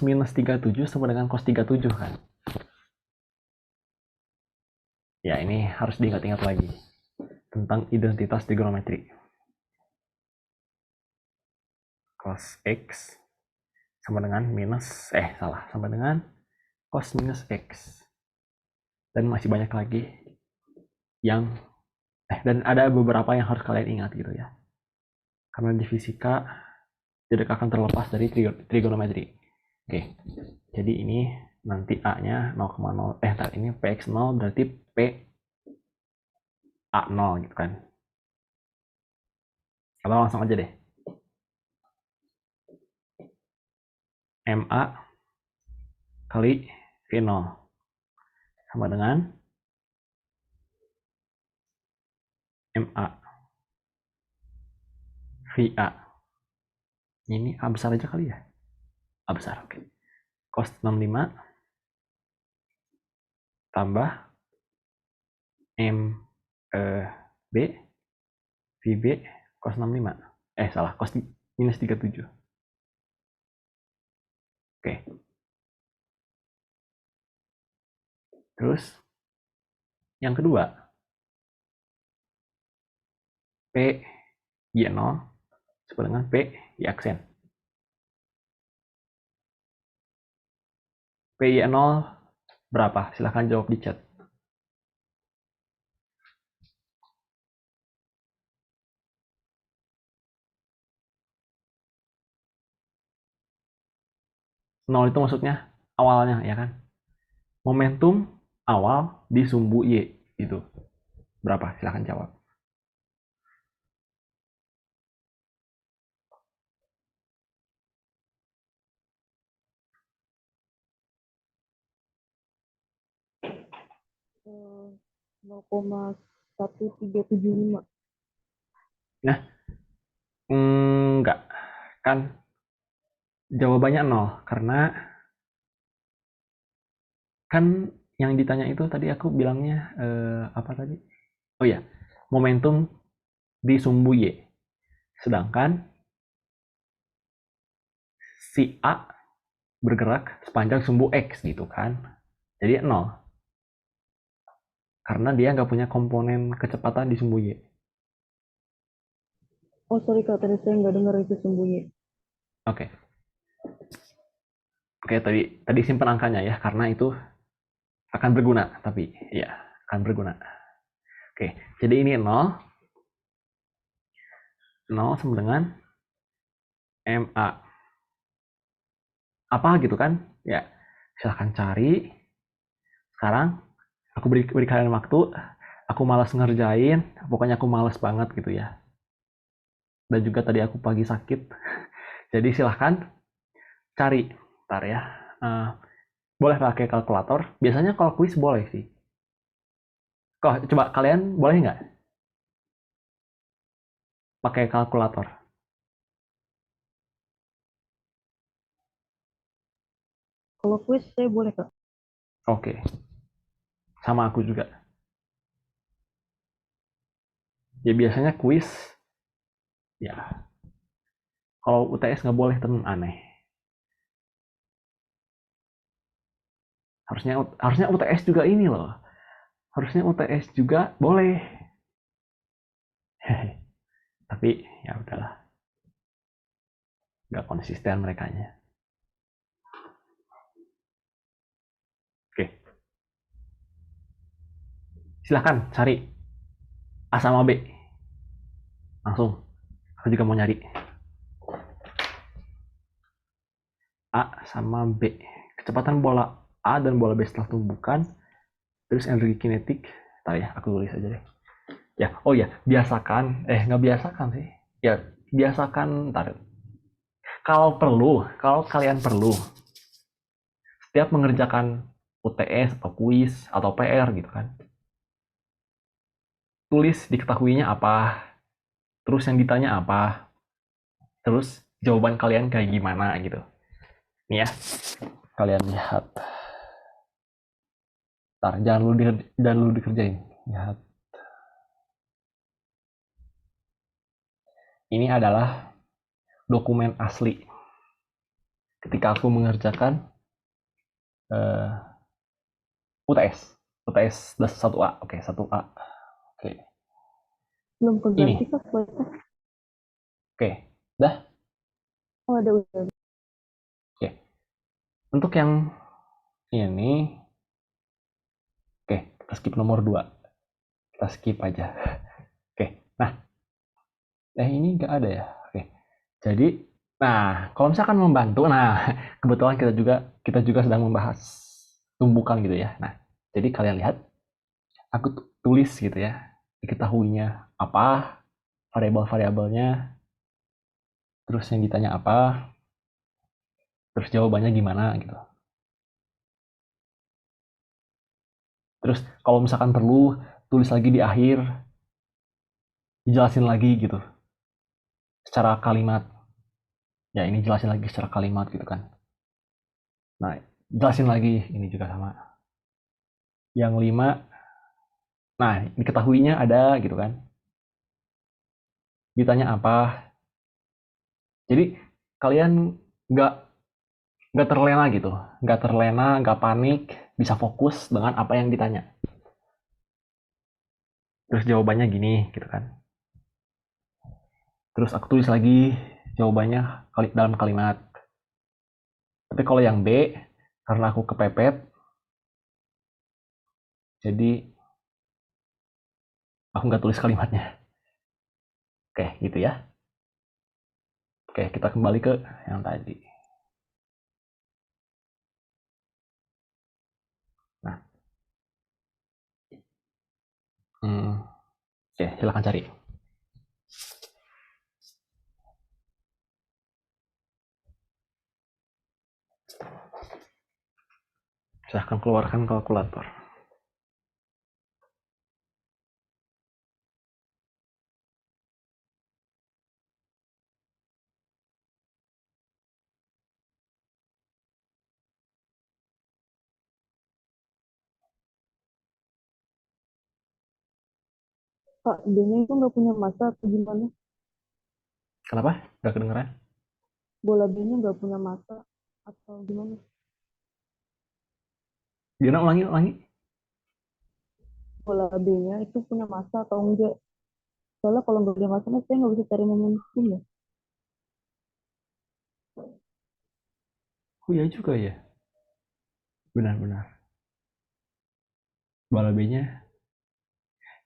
[SPEAKER 1] minus 37 sama dengan cos 37 kan. Ya ini harus diingat-ingat lagi tentang identitas trigonometri. Cos X sama dengan sama dengan cos minus X. Dan masih banyak lagi yang dan ada beberapa yang harus kalian ingat gitu ya. Karena di fisika tidak akan terlepas dari trigonometri. Oke. Jadi ini nanti A-nya 0,0 ini PX0 berarti P A0 gitu kan. Atau langsung aja deh. MA kali V0 sama dengan MA VA. Ini A besar aja kali ya. A besar, oke. Cos 65 tambah B VB cos 65. Salah, cos minus 37. Oke. Terus yang kedua P Y0 sama dengan P Y aksen. P Y0 berapa? Silahkan jawab di chat. Nol itu maksudnya awalnya ya kan? Momentum awal di sumbu Y itu berapa? Silahkan jawab.
[SPEAKER 3] Eh, 0,1375.
[SPEAKER 1] Nah, enggak. Kan jawabannya 0 karena kan yang ditanya itu tadi aku bilangnya apa tadi? Oh ya, momentum di sumbu Y. Sedangkan si A bergerak sepanjang sumbu X gitu kan. Jadi 0. Karena dia nggak punya komponen kecepatan di sumbu Y.
[SPEAKER 3] Oh sorry Kak, tadi saya nggak dengar itu sembunyi.
[SPEAKER 1] Oke. Oke, tadi simpan angkanya ya, karena itu akan berguna, tapi ya, akan berguna. Oke, jadi ini 0. 0 sama dengan MA. Apa gitu kan? Ya, Silahkan cari. Sekarang aku beri kalian waktu. Aku malas ngerjain. Pokoknya aku malas banget gitu ya. Dan juga tadi aku pagi sakit. Jadi silahkan cari. Ntar ya. Boleh pakai kalkulator. Biasanya kalau kuis boleh sih. Kok coba kalian boleh nggak pakai kalkulator?
[SPEAKER 3] Kalau kuis saya boleh Kak.
[SPEAKER 1] Oke. Sama aku juga. Ya biasanya kuis. Ya. Kalau UTS nggak boleh, temen aneh. Harusnya UTS juga ini loh. Harusnya UTS juga boleh. Tapi ya udahlah, nggak konsisten merekanya. Oke, silahkan cari A sama B. Langsung, aku juga mau nyari A sama B. Kecepatan bola A dan bola B setelah tumbukan, terus energi kinetik. Ntar ya, aku tulis aja deh. Ya, oh ya, biasakan. Nggak biasakan sih. Ya, biasakan. Ntar. Kalau kalian perlu, setiap mengerjakan UTS atau kuis atau PR gitu kan, tulis diketahuinya apa, terus yang ditanya apa, terus jawaban kalian kayak gimana gitu. Nih ya, kalian lihat. Ntar, jangan lu dikerjain. Lihat. Ini adalah dokumen asli. Ketika aku mengerjakan UTS. UTS 1A. Oke, 1A. Oke.
[SPEAKER 3] Belum keganti
[SPEAKER 1] Ini.
[SPEAKER 3] Kak kuisnya.
[SPEAKER 1] Oke. Dah.
[SPEAKER 3] Oh ada udah.
[SPEAKER 1] Oke. Untuk yang ini, oke, kita skip nomor 2. Kita skip aja. Oke. Nah, ini nggak ada ya. Oke. Jadi, nah, kalau misalkan membantu, nah, kebetulan kita juga sedang membahas tumbukan gitu ya. Nah, jadi kalian lihat, aku tulis gitu ya, diketahuinya apa, variabel-variabelnya, terus yang ditanya apa, terus jawabannya gimana gitu. Terus kalau misalkan perlu, tulis lagi di akhir, dijelasin lagi gitu, secara kalimat. Ya ini jelasin lagi secara kalimat gitu kan. Nah, jelasin lagi, ini juga sama. Yang 5, nah diketahuinya ada gitu kan. Ditanya apa. Jadi kalian nggak nggak terlena gitu, nggak panik, bisa fokus dengan apa yang ditanya. Terus jawabannya gini gitu kan. Terus aku tulis lagi jawabannya dalam kalimat. Tapi kalau yang B, karena aku kepepet, jadi aku nggak tulis kalimatnya. Oke, gitu ya. Oke, kita kembali ke yang tadi. Nah, oke, silakan cari. Silahkan keluarkan kalkulator.
[SPEAKER 3] Kak, B-nya itu nggak punya masa atau gimana?
[SPEAKER 1] Kenapa? Nggak kedengeran?
[SPEAKER 3] Bola B-nya nggak punya masa atau gimana?
[SPEAKER 1] Gimana, ulangi.
[SPEAKER 3] Bola B-nya itu punya masa atau enggak? Soalnya kalau nggak punya masa, saya nggak bisa cari momentum ya.
[SPEAKER 1] Oh iya juga ya. Benar-benar. Bola B-nya.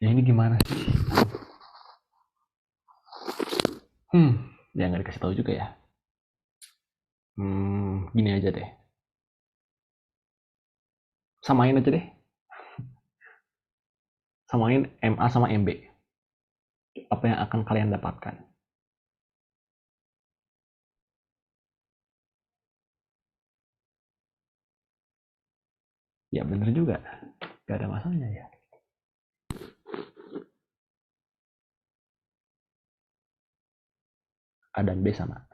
[SPEAKER 1] Ya ini gimana sih? Ya nggak dikasih tahu juga ya. Gini aja deh. Samain aja deh. Samain MA sama MB. Apa yang akan kalian dapatkan? Ya bener juga. Gak ada masalahnya ya. A dan B sama.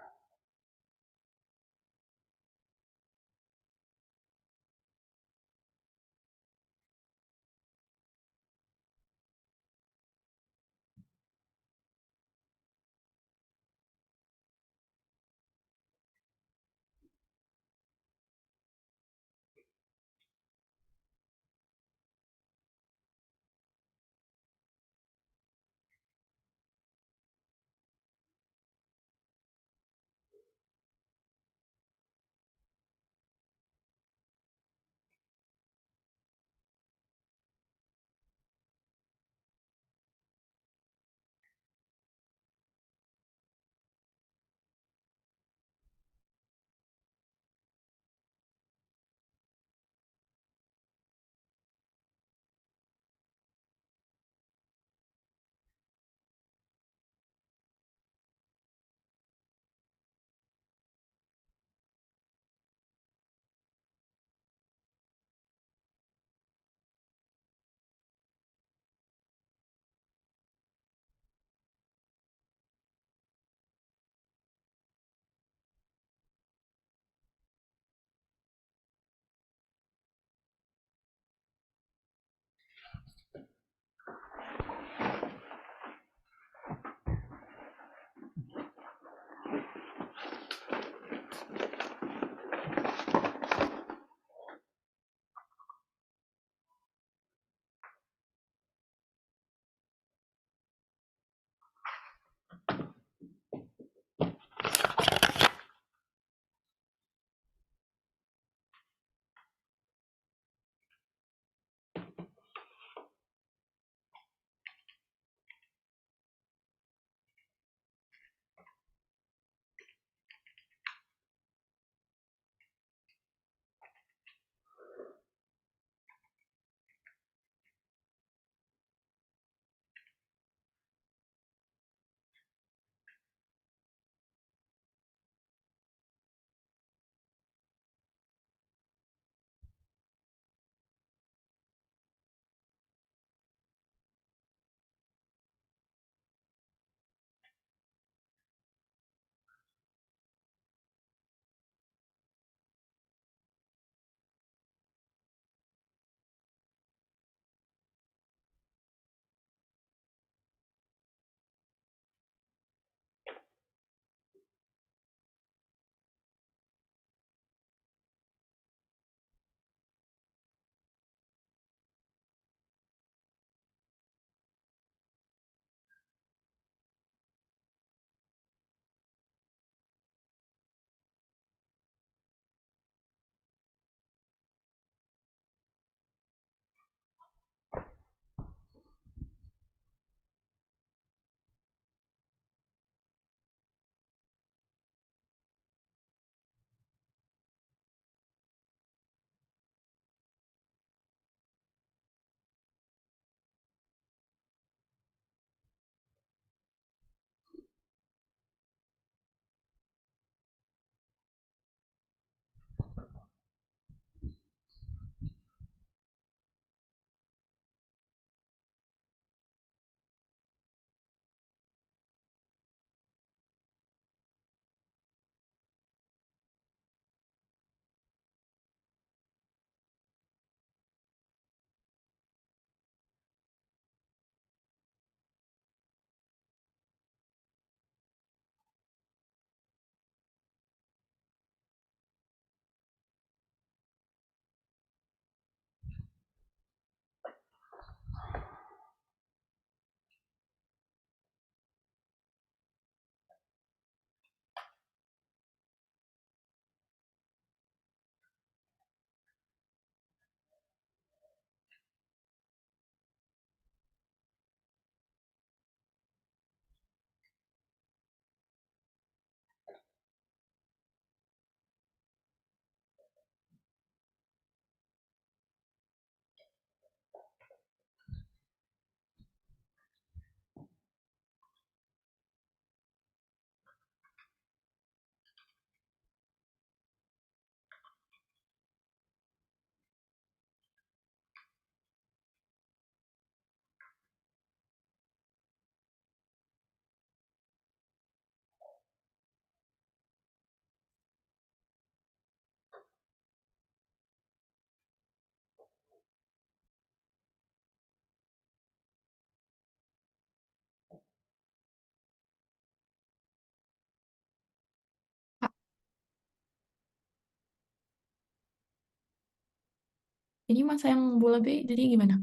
[SPEAKER 2] Ini masa yang bola B jadi gimana?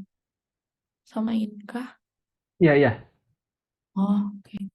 [SPEAKER 2] Samain kah?
[SPEAKER 1] Iya, iya.
[SPEAKER 2] Oh, oke.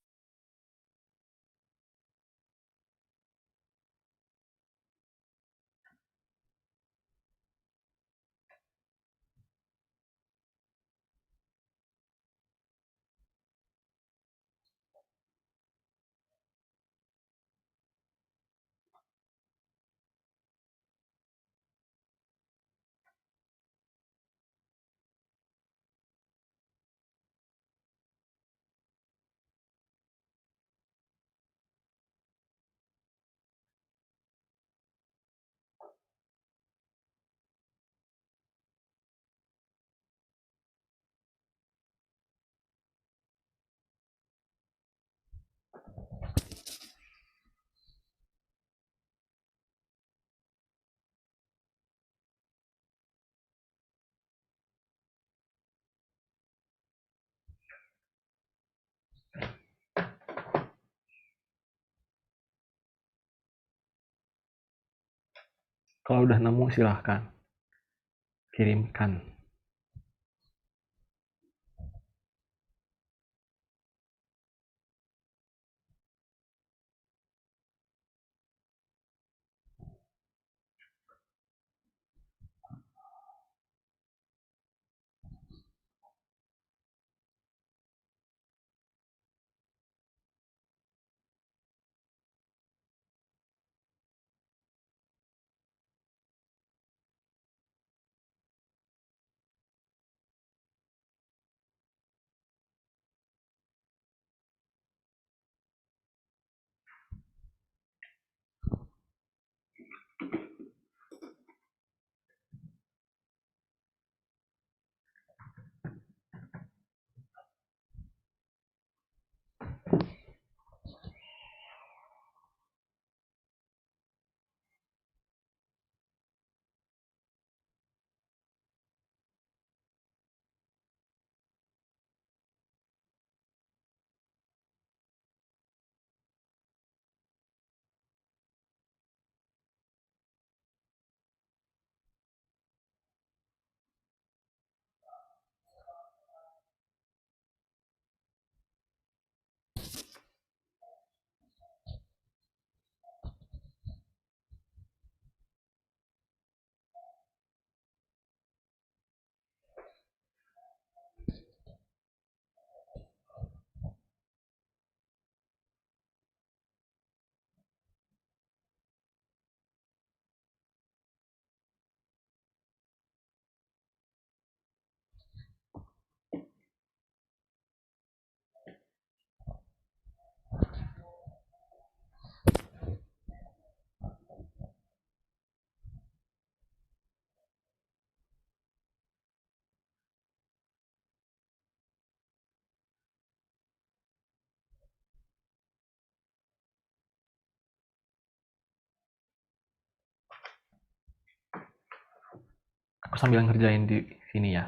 [SPEAKER 1] Kalau udah nemu silahkan kirimkan. Aku sambil ngerjain di sini ya.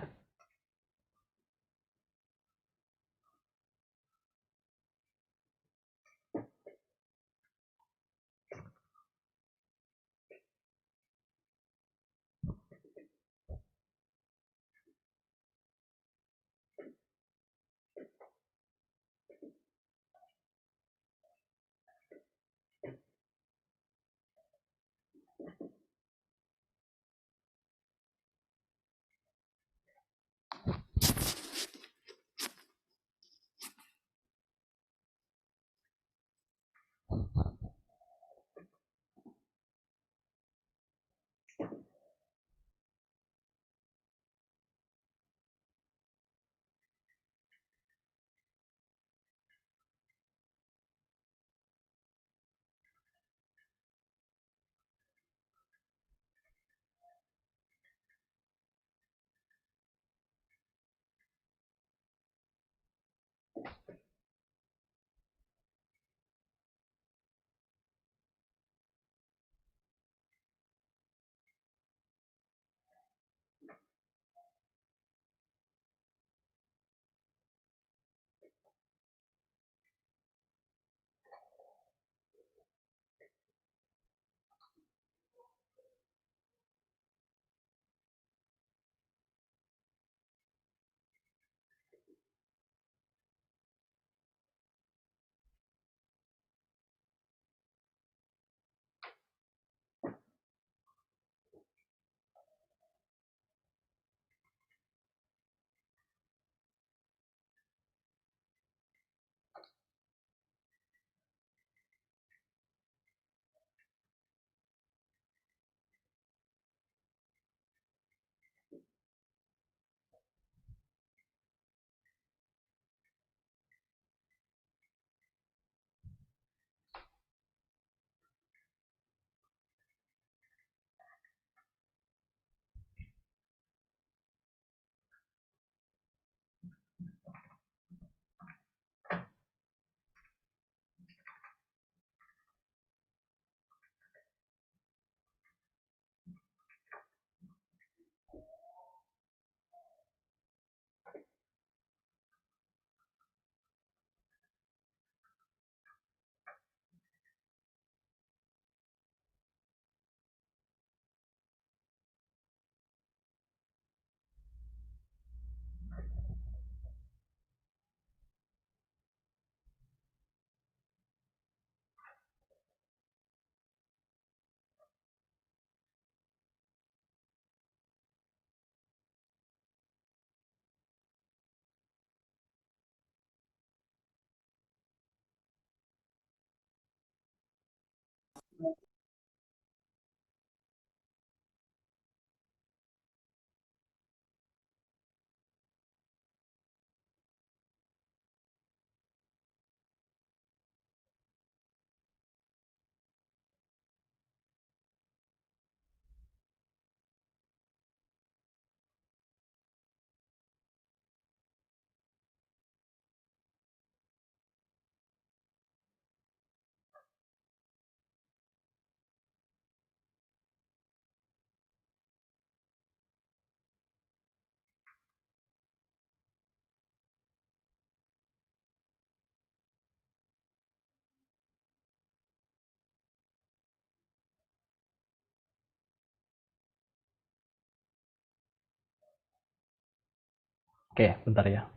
[SPEAKER 1] Oke, bentar ya.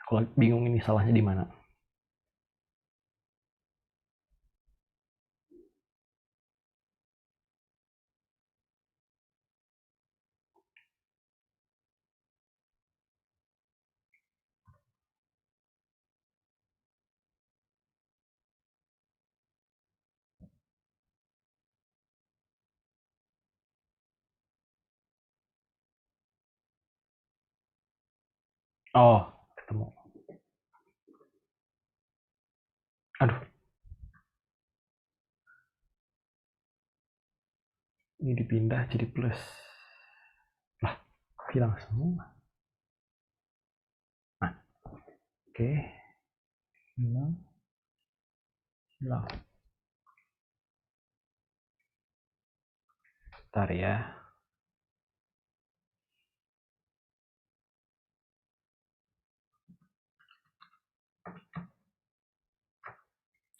[SPEAKER 1] Aku bingung ini salahnya di mana. Oh, ketemu. Aduh, ini dipindah jadi plus. Lah, kok hilang semua? Nah, oke. Hilang. Hilang. Bentar ya.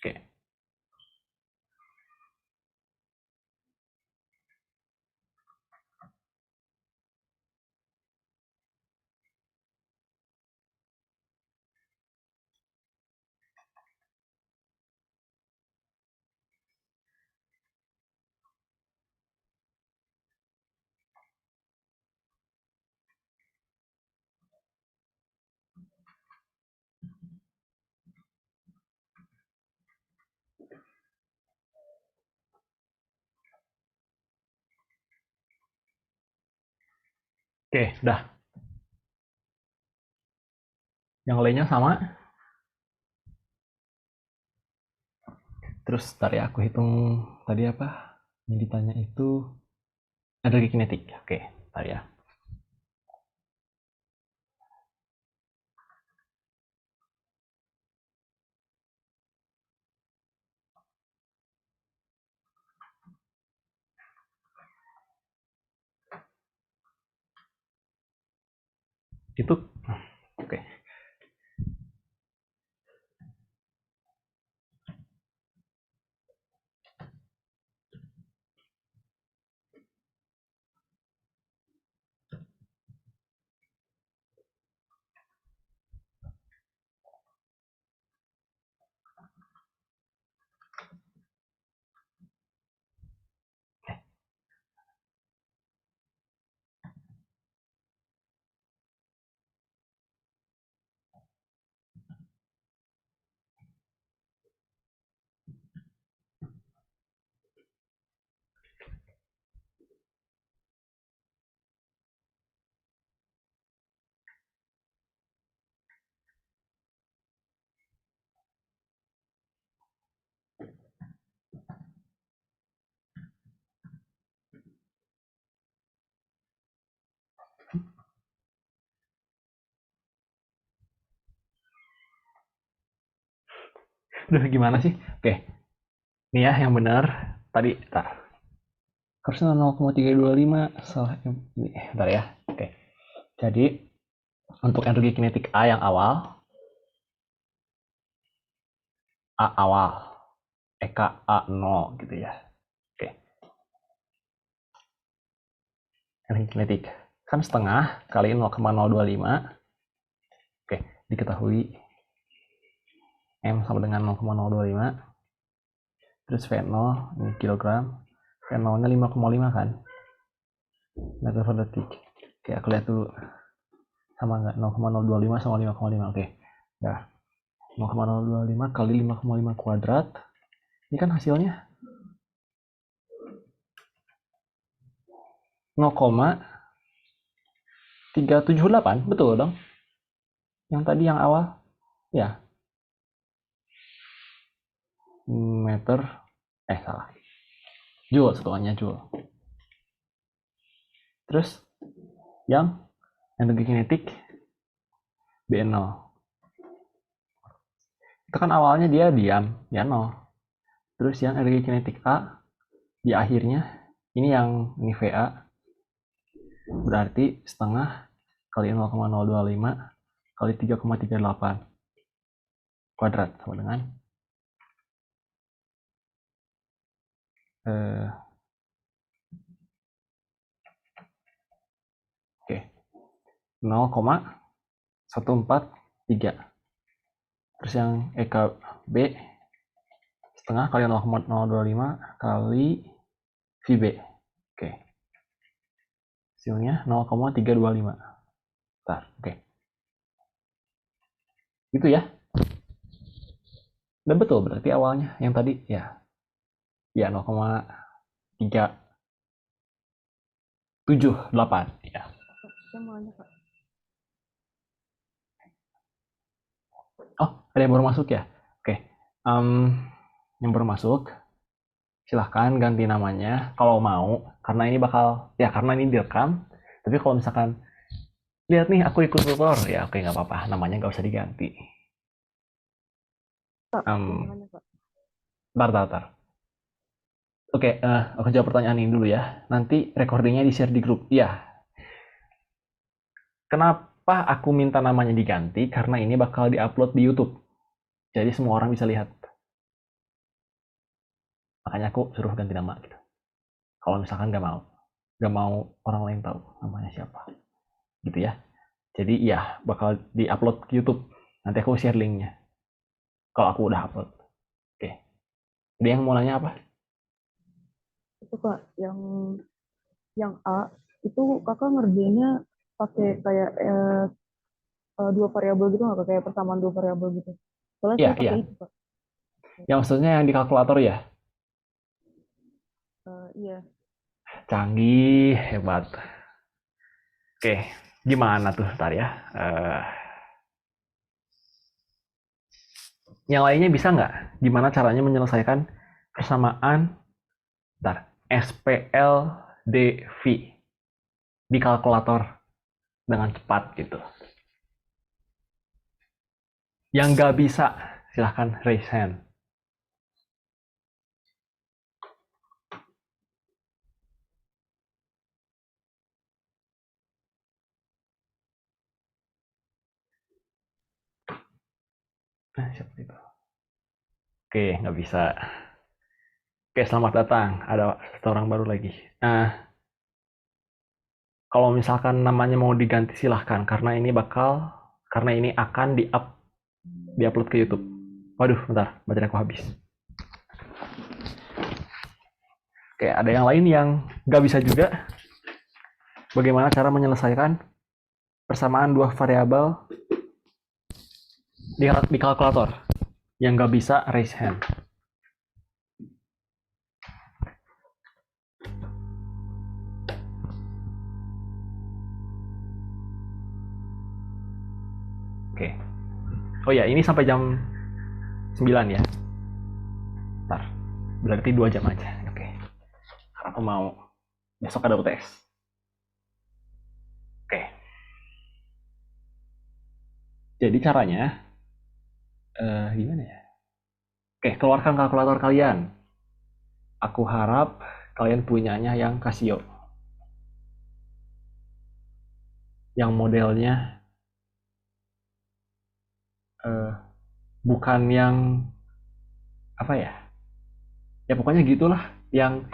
[SPEAKER 1] Oke. Oke, udah. Yang lainnya sama. Terus ntar ya, aku hitung tadi apa? Yang ditanya itu energi kinetik. Oke, ntar ya. Itu, oke. Udah gimana sih? Oke, ini ya yang benar. Tadi, ntar. Harusnya 0,325. Salah. Ini, ntar ya. Oke. Jadi, untuk energi kinetik A yang awal, A awal, EK A0 gitu ya. Oke. Energi kinetik. Kan setengah kali 0,025. Oke, diketahui M sama dengan 0,025. Terus V0 ini kilogram. V0-nya 5,5 kan? Meter per detik. Oke, aku lihat dulu. Sama nggak? 0,025 sama 5,5. Oke. Nah, 0,025 kali 5,5 kuadrat. Ini kan hasilnya 0,378. Betul dong? Yang tadi yang awal. Ya. Meter. Salah. Joule, satuannya joule. Terus yang energi kinetik B0. Itu kan awalnya dia diam, ya 0. Terus yang energi kinetik A di akhirnya, ini yang ini VA, berarti setengah kali 0,025 kali 3,38 kuadrat sama dengan 3 0,143. Terus yang EKB setengah kali 0,025 kali VB. Oke. Hasilnya 0,325. Bentar, oke. Gitu ya. Dan betul berarti awalnya yang tadi ya 0,378 ya.
[SPEAKER 3] Saya mau nanya, Kak.
[SPEAKER 1] Oh, ada yang baru masuk ya? Oke. Yang baru masuk, silahkan ganti namanya kalau mau, karena ini karena ini direkam. Tapi kalau misalkan lihat nih aku ikut tutor, ya oke nggak apa-apa, namanya nggak usah diganti.
[SPEAKER 3] Kak,
[SPEAKER 1] Em,
[SPEAKER 3] mau nanya, Kak.
[SPEAKER 1] Tar. Oke, aku jawab pertanyaan ini dulu ya. Nanti recordingnya di-share di grup. Iya. Kenapa aku minta namanya diganti? Karena ini bakal di-upload di YouTube. Jadi semua orang bisa lihat. Makanya aku suruh ganti nama gitu. Kalau misalkan nggak mau orang lain tahu namanya siapa, gitu ya. Jadi ya bakal di-upload ke YouTube. Nanti aku share linknya. Kalau aku udah upload. Oke. Jadi yang mau nanya apa?
[SPEAKER 3] Itu, Kak, yang A itu kakak ngerjainnya pakai kayak dua variabel gitu nggak, Kak? Kayak persamaan dua variabel gitu. Soalnya
[SPEAKER 1] Iya,
[SPEAKER 3] saya
[SPEAKER 1] iya.
[SPEAKER 3] pakai itu, Kak.
[SPEAKER 1] Yang maksudnya yang di kalkulator ya?
[SPEAKER 3] Iya.
[SPEAKER 1] Canggih, hebat. Oke, gimana tuh ntar ya? Yang lainnya bisa nggak? Gimana caranya menyelesaikan persamaan SPLDV di kalkulator dengan cepat gitu? Yang nggak bisa, silahkan raise hand. Nah, siapa itu? Oke, nggak bisa. Oke, selamat datang. Ada satu orang baru lagi. Nah, kalau misalkan namanya mau diganti silahkan, karena ini akan di-upload ke YouTube. Waduh, bentar, baterai aku habis. Oke, ada yang lain yang nggak bisa juga? Bagaimana cara menyelesaikan persamaan dua variabel di kalkulator? Yang nggak bisa, raise hand. Oke. Oh ya, ini sampai jam 9 ya. Ntar, berarti 2 jam aja. Oke. Karena aku mau besok ada UTS. Oke. Jadi caranya, gimana ya? Oke, keluarkan kalkulator kalian. Aku harap kalian punyanya yang Casio. Yang modelnya bukan yang apa ya? Ya pokoknya gitulah, yang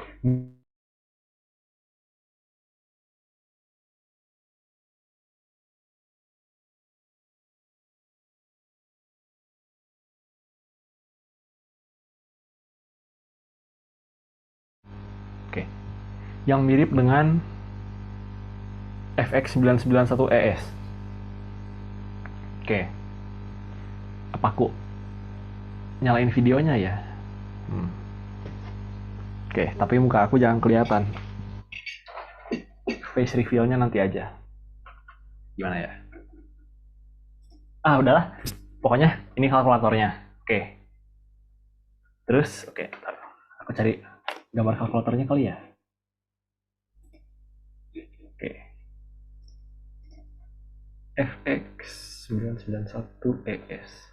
[SPEAKER 1] oke, yang mirip dengan FX991ES. Oke, apa aku nyalain videonya ya? Oke, tapi muka aku jangan kelihatan. Face reveal-nya nanti aja. Gimana ya? Udahlah. Pokoknya ini kalkulatornya. Oke. Terus, oke, ntar. Aku cari gambar kalkulatornya kali ya. Oke. FX991ES.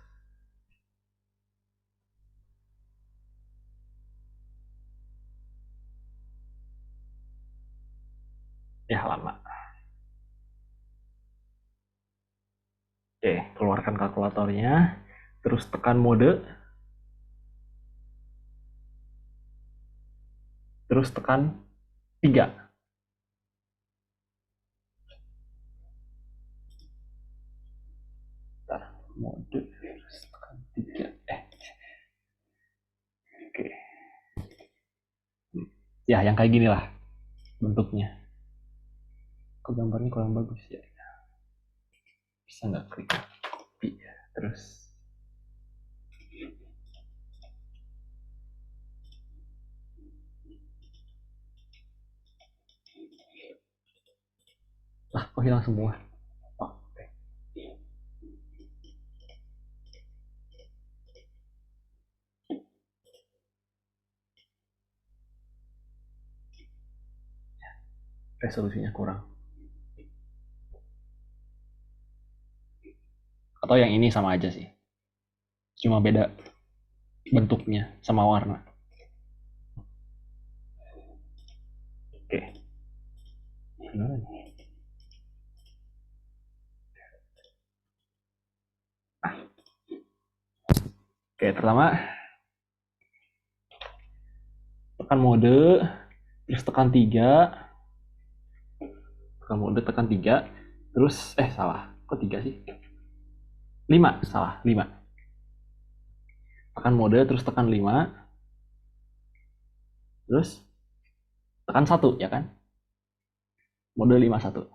[SPEAKER 1] Ya, lama. Oke, keluarkan kalkulatornya. Terus tekan mode. Terus tekan 3. Ya, yang kayak gini lah bentuknya. Kok gambarnya kurang bagus ya? Bisa nggak klik? Iya, terus. Lah, kok hilang semua? Oh, oke. Resolusinya kurang. Atau yang ini sama aja sih. Cuma beda bentuknya sama warna. Oke. Gimana nih? Oke, pertama tekan mode, terus tekan 3, tekan mode, tekan 3, terus salah. Kok 3 sih? 5, salah, 5. Tekan mode, terus tekan 5, terus tekan 1, ya kan? Mode 51.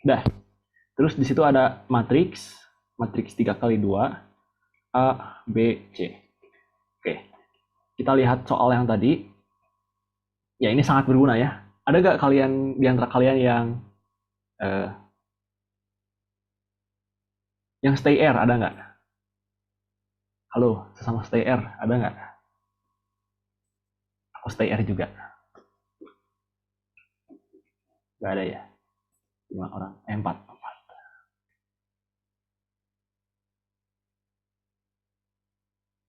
[SPEAKER 1] Dah. Terus di situ ada matriks 3 kali 2, A, B, C. Oke, kita lihat soal yang tadi. Ya, ini sangat berguna ya. Ada gak kalian, di antara kalian yang stay air, ada nggak? Halo, sesama stay air, ada nggak? Aku stay air juga. Nggak ada ya? 5 orang, 4.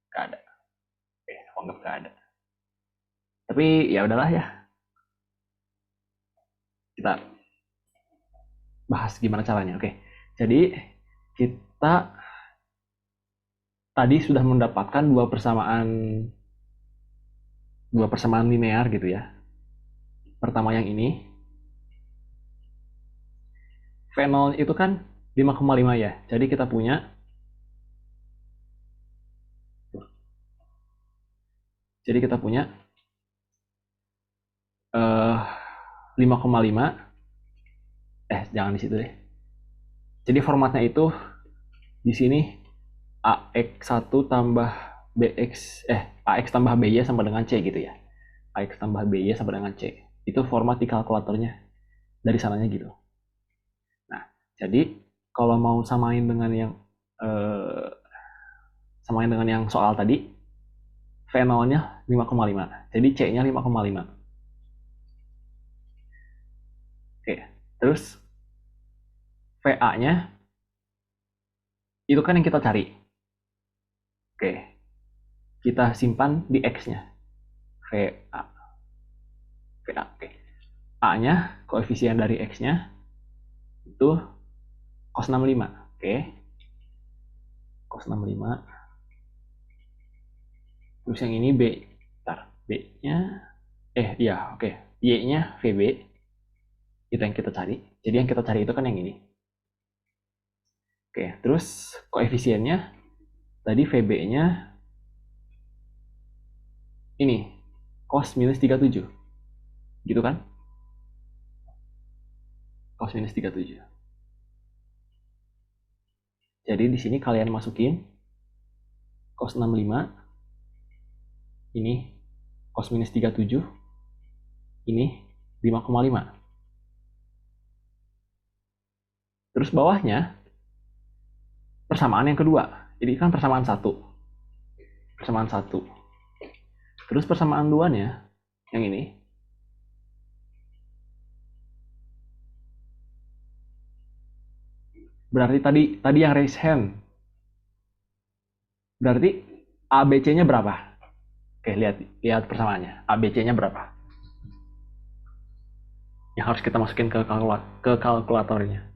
[SPEAKER 1] Nggak ada. Oke, aku anggap nggak ada. Tapi ya udahlah ya. Kita bahas gimana caranya. Oke, jadi kita tadi sudah mendapatkan dua persamaan linear gitu ya. Pertama yang ini, V0 itu kan 5,5 ya. Jadi kita punya 5,5. Jangan di situ deh. Jadi formatnya itu di sini AX1 tambah BX AX tambah BY sama dengan C gitu ya. AX tambah BY sama dengan C. Itu format di kalkulatornya. Dari sananya gitu. Nah, jadi kalau mau samain dengan yang soal tadi, V0-nya 5,5. Jadi C-nya 5,5. Oke. Terus VA-nya itu kan yang kita cari. Oke. Kita simpan di X-nya. VA. Oke. A-nya, koefisien dari X-nya itu cos 65. Oke. Cos 65. Terus yang ini B. Bentar. B-nya iya, oke. Y-nya VB. Itu yang kita cari. Jadi yang kita cari itu kan yang ini. Oke, terus koefisiennya tadi VB-nya ini cos minus 37. Gitu kan? Cos minus 37. Jadi di sini kalian masukin cos 65, ini cos minus 37, ini 5,5. Terus bawahnya persamaan yang kedua. Jadi kan persamaan 1. Persamaan 1. Terus persamaan 2-nya yang ini. Berarti tadi yang raise hand. Berarti ABC-nya berapa? Oke, lihat persamaannya. ABC-nya berapa? Yang harus kita masukin ke kalkulatornya.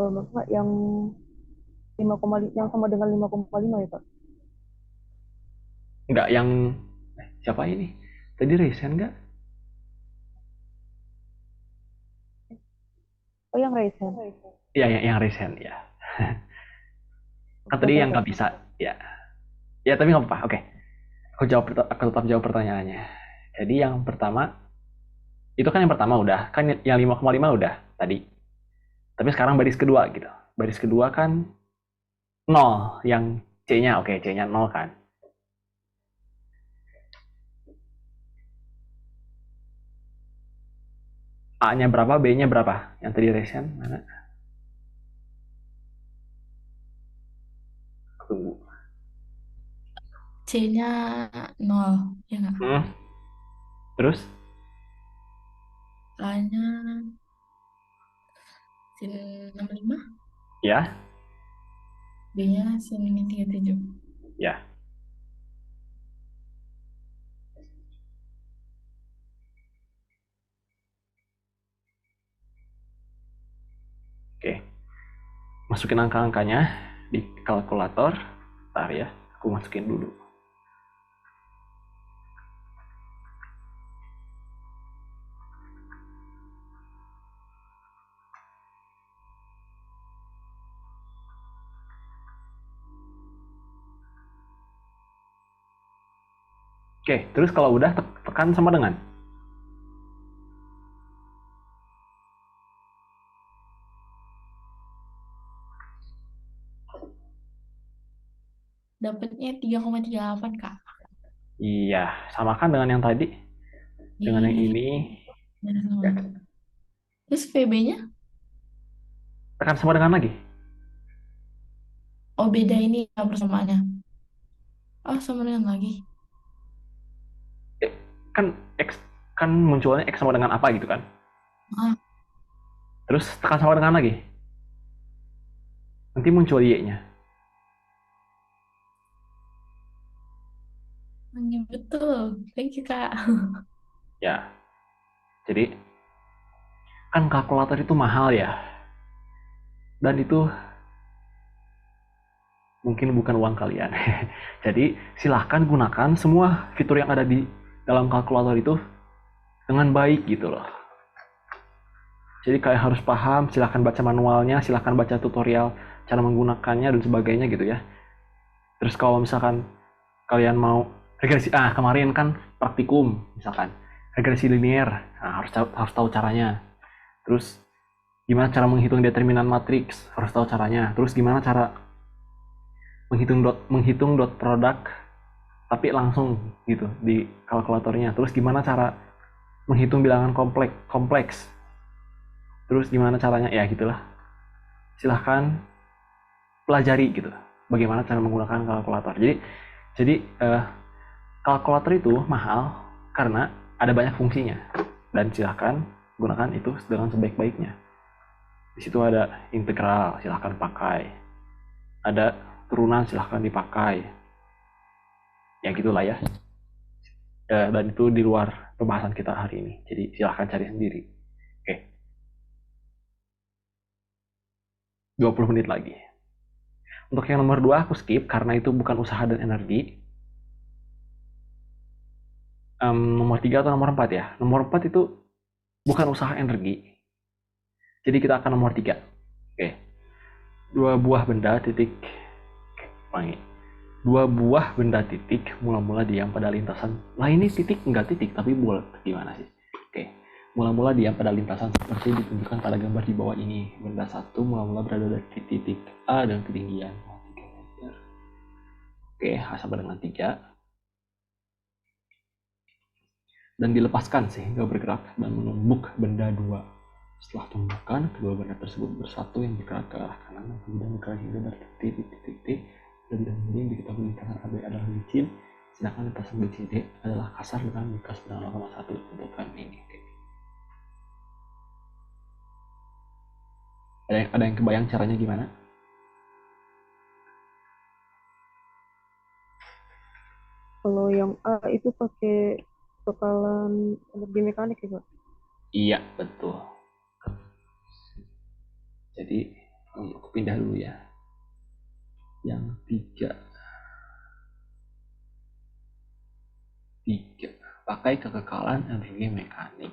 [SPEAKER 3] Maksudnya yang 5,5 yang sama dengan 5,5 ya, Pak?
[SPEAKER 1] Enggak, yang siapa ini? Tadi raise hand enggak?
[SPEAKER 3] Oh yang recent.
[SPEAKER 1] Iya, yang recent ya. Kan tadi yang nggak bisa. Ya, ya tapi nggak apa-apa. Oke, aku tetap jawab pertanyaannya. Jadi yang pertama itu kan yang pertama udah, kan yang 5,5 udah tadi. Tapi sekarang baris kedua gitu. Baris kedua kan 0, yang C-nya, oke, C-nya 0 kan. A-nya berapa, B-nya berapa? Yang tadi recent mana? Tunggu.
[SPEAKER 2] C-nya 0, ya nggak?
[SPEAKER 1] Terus?
[SPEAKER 2] A-nya sin 65,
[SPEAKER 1] Ya,
[SPEAKER 2] B-nya sin 37.
[SPEAKER 1] ya. Oke. Masukin angka-angkanya di kalkulator. Bentar ya, aku masukin dulu. Oke, terus kalau udah tekan sama dengan.
[SPEAKER 2] Dapatnya 3,38, Kak.
[SPEAKER 1] Iya, samakan dengan yang tadi. Dengan yang ini,
[SPEAKER 2] Ya, sama. Terus VB-nya?
[SPEAKER 1] tekan sama dengan lagi.
[SPEAKER 2] Oh, beda ini ya persamaannya. Oh, sama dengan lagi.
[SPEAKER 1] Kan X, kan munculnya X sama dengan apa gitu kan.
[SPEAKER 2] Ah,
[SPEAKER 1] Terus tekan sama dengan lagi. Nanti muncul Y-nya.
[SPEAKER 2] ini betul. Thank you, Kak.
[SPEAKER 1] Ya, jadi kan kalkulator itu mahal ya. Dan itu mungkin bukan uang kalian. Jadi silahkan gunakan semua fitur yang ada di dalam kalkulator itu dengan baik gitu loh. Jadi kalian harus paham, silahkan baca manualnya, silahkan baca tutorial cara menggunakannya dan sebagainya gitu ya. Terus kalau misalkan kalian mau regresi, kemarin kan praktikum misalkan regresi linear, harus tahu caranya. Terus gimana cara menghitung determinan matriks, harus tahu caranya. Terus gimana cara menghitung dot product tapi langsung gitu di kalkulatornya. Terus gimana cara menghitung bilangan kompleks. Terus gimana caranya, ya gitulah. Silahkan pelajari gitu bagaimana cara menggunakan kalkulator. Jadi kalkulator itu mahal karena ada banyak fungsinya dan silahkan gunakan itu dengan sebaik-baiknya. Di situ ada integral, silahkan pakai. Ada turunan, silahkan dipakai. Ya gitulah ya. Dan itu di luar pembahasan kita hari ini. Jadi silahkan cari sendiri. Oke, 20 menit lagi. Untuk yang nomor 2 aku skip karena itu bukan usaha dan energi. Nomor 3 atau nomor 4 ya? Nomor 4 itu bukan usaha energi. Jadi kita akan nomor 3. Oke. Dua buah benda titik. Oke, ulangi. Dua buah benda titik mula-mula diam pada lintasan. Lah ini titik enggak titik tapi bulat. Gimana sih? Oke. Mula-mula diam pada lintasan seperti ditunjukkan pada gambar di bawah ini. Benda satu mula-mula berada di titik A dan ketinggian 3 meter. Oke, sama dengan 3. Dan dilepaskan sehingga bergerak dan menumbuk benda 2. Setelah tumbukan, kedua benda tersebut bersatu yang bergerak ke arah kanan dan kemudian bergerak hingga dari titik. Lebih dahulu yang diketahui lintasan AB adalah licin, sedangkan lintasan BCD adalah kasar dengan bekas dengan 0,1 tentukan ini. Ada yang kebayang caranya gimana?
[SPEAKER 3] Kalau yang A itu pakai bakalan energi mekanik ya, Pak?
[SPEAKER 1] Iya, betul. Jadi, aku pindah dulu ya. Yang 3. Pakai kekekalan energi mekanik.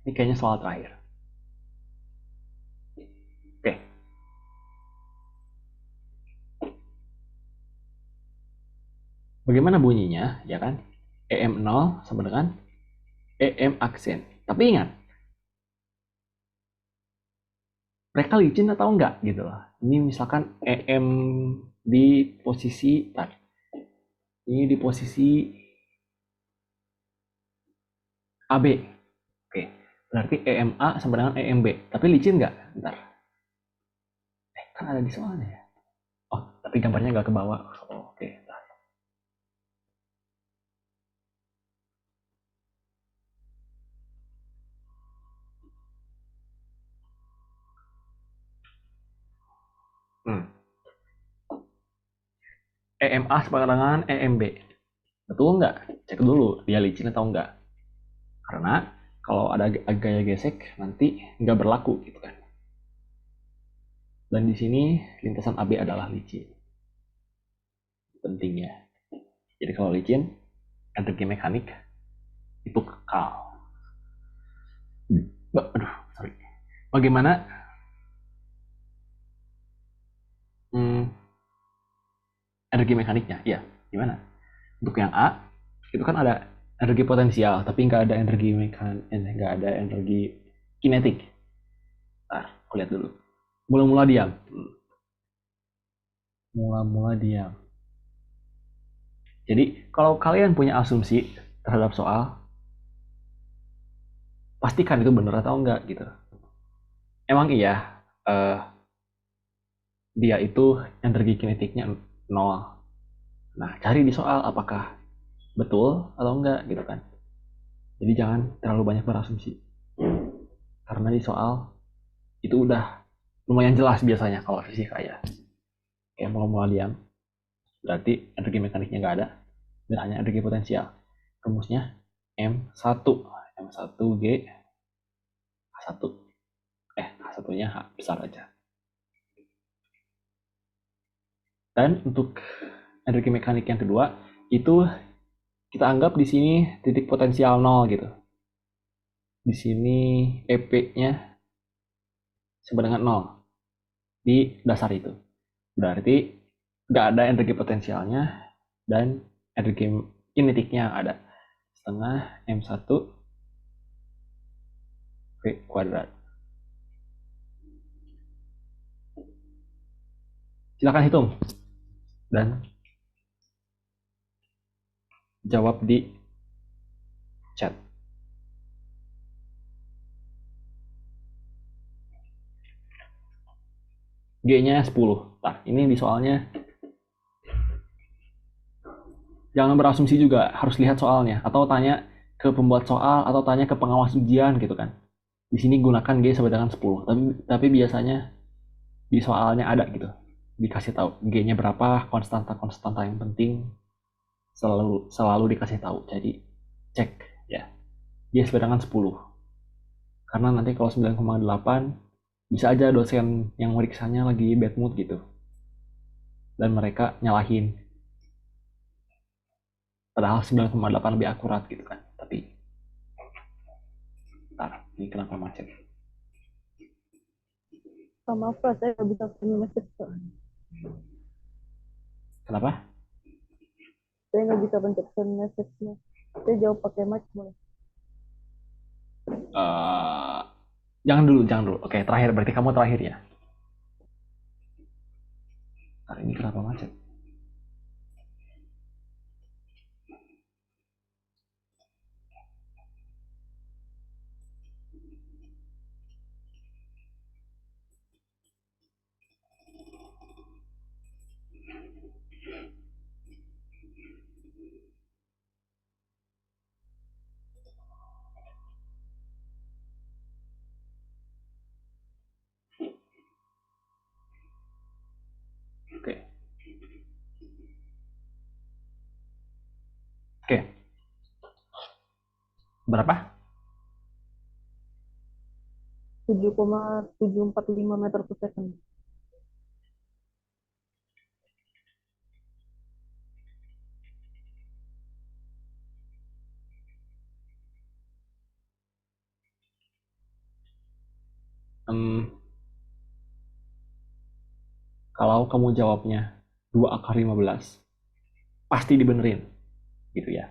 [SPEAKER 1] Ini kayaknya soal terakhir. Oke. Bagaimana bunyinya, ya kan? EM0 sama dengan EM aksen. Tapi ingat, mereka licin atau enggak gitu loh. Ini misalkan EM di posisi ini di posisi AB. Oke. Berarti EMA sama dengan EMB. Tapi licin nggak? Bentar. Kan ada di soalnya ya. Oh, tapi gambarnya nggak ke bawah. Oh, oke. Hmm. EMA sama dengan EMB. Betul nggak? Cek dulu dia licin atau enggak. Karena kalau ada gaya gesek nanti nggak berlaku gitu kan. Dan di sini lintasan AB adalah licin. Pentingnya. Jadi kalau licin, energi mekanik itu kekal. Aduh, sorry. Bagaimana energi mekaniknya? Ya, gimana? Untuk yang A, itu kan ada energi potensial, tapi nggak ada nggak ada energi kinetik. Nah, aku lihat dulu. Mula-mula diam. Mula-mula diam. Jadi, kalau kalian punya asumsi terhadap soal, pastikan itu benar atau enggak gitu. Emang iya, dia itu energi kinetiknya 0. Nah, cari di soal apakah betul atau enggak gitu kan. Jadi jangan terlalu banyak berasumsi. Karena di soal itu udah lumayan jelas biasanya kalau fisika ya. Kayak mula-mula diam, berarti energi mekaniknya nggak ada, dan hanya energi potensial. Rumusnya M1. M1G H1. H1-nya H besar aja. Dan untuk energi mekanik yang kedua, itu kita anggap di sini titik potensial 0 gitu. Di sini EP-nya sama dengan 0 di dasar itu. Berarti nggak ada energi potensialnya dan energi kinetiknya ada. Setengah M1 V kuadrat. Silakan hitung dan jawab di chat. G-nya 10. Nah, ini di soalnya jangan berasumsi juga, harus lihat soalnya atau tanya ke pembuat soal atau tanya ke pengawas ujian gitu kan. Di sini gunakan G sama dengan 10. Tapi biasanya di soalnya ada gitu. Dikasih tahu G-nya berapa, konstanta yang penting selalu dikasih tahu. Jadi cek ya. Dia sama dengan 10. Karena nanti kalau 9,8 bisa aja dosen yang meriksanya lagi bad mood gitu. Dan mereka nyalahin. Padahal 9,8 lebih akurat gitu kan. Tapi ntar, ini kenapa macet?
[SPEAKER 3] Maaf Pak, saya nggak bisa send message Pak.
[SPEAKER 1] Kenapa?
[SPEAKER 3] Saya nggak bisa pencet send message-nya. Saya jawab pakai mic boleh.
[SPEAKER 1] Eh, jangan dulu. Oke, terakhir. Berarti kamu terakhir ya. Ntar, ini kenapa macet? Oke. Oke. Berapa?
[SPEAKER 3] 7,745 meter per second.
[SPEAKER 1] Kalau kamu jawabnya 2 akar 15, pasti dibenerin gitu ya.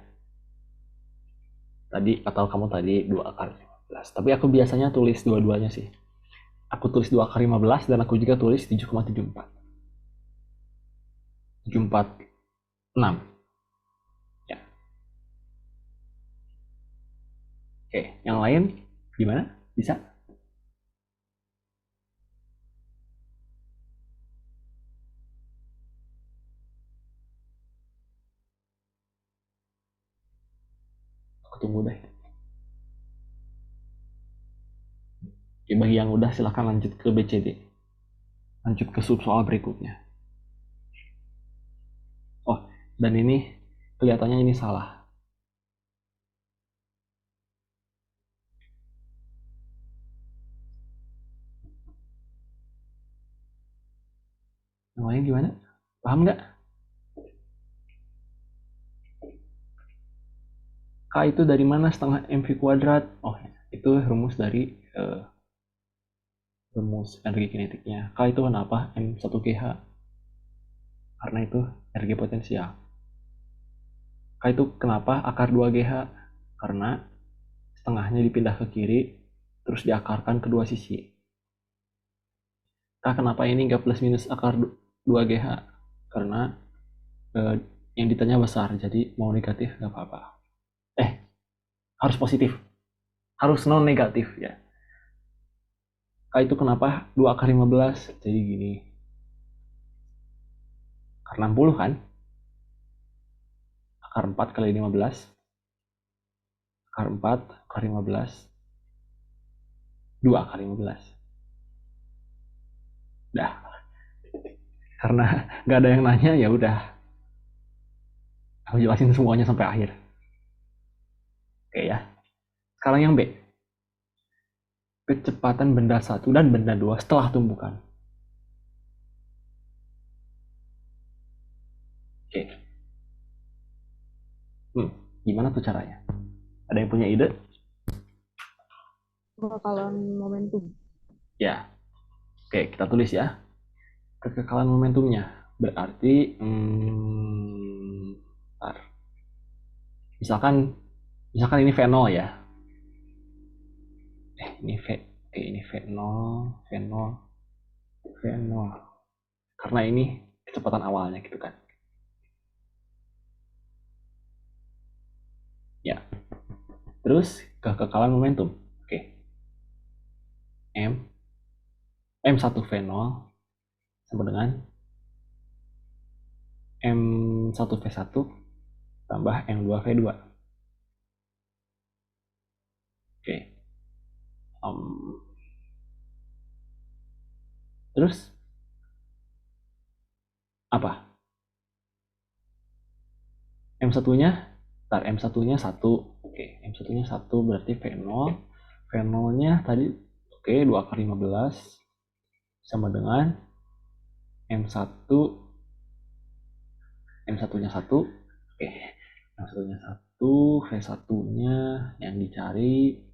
[SPEAKER 1] Atau kamu tadi 2 akar 15. Tapi aku biasanya tulis dua-duanya sih. Aku tulis 2 akar 15 dan aku juga tulis 7,74. 746. Ya. Oke, yang lain gimana? Bisa? Aku tunggu deh. Oke, bagi yang udah silahkan lanjut ke BCD. Lanjut ke sub soal berikutnya. Oh, dan ini kelihatannya ini salah. Yang lain gimana? Paham nggak? K itu dari mana setengah MV kuadrat? Oh, itu rumus dari rumus energi kinetiknya. K itu kenapa? M1GH. Karena itu energi potensial. K itu kenapa? Akar 2GH. Karena setengahnya dipindah ke kiri, terus diakarkan kedua sisi. K kenapa ini nggak plus minus akar 2GH? Karena yang ditanya besar, jadi mau negatif nggak apa-apa. Harus positif. Harus non negatif ya. K itu kenapa 2 akar 15? Jadi gini. Akar 60 kan? Akar 4 kali 15. Akar 4 akar 15. 2 akar 15. Dah. Karena nggak ada yang nanya, ya udah. Aku jelasin semuanya sampai akhir. Oke ya. Sekarang yang B. Kecepatan benda 1 dan benda 2 setelah tumbukan. Oke. Gimana tuh caranya? Ada yang punya ide?
[SPEAKER 3] Kekekalan momentum.
[SPEAKER 1] Ya. Oke, kita tulis ya. Kekekalan momentumnya. Berarti, bentar. Misalkan ini V0 ya. Ini V0. Karena ini kecepatan awalnya gitu kan. Ya. Terus kekekalan momentum. Oke. M1 V0 sama dengan M1 V1 tambah M2 V2. Oke. Terus apa? M1-nya, M1-nya 1. Oke, M1-nya 1 berarti V0. V0-nya tadi, oke, 2 akar 15 sama dengan M1. M1-nya 1. Oke, M1-nya 1, V1-nya yang dicari,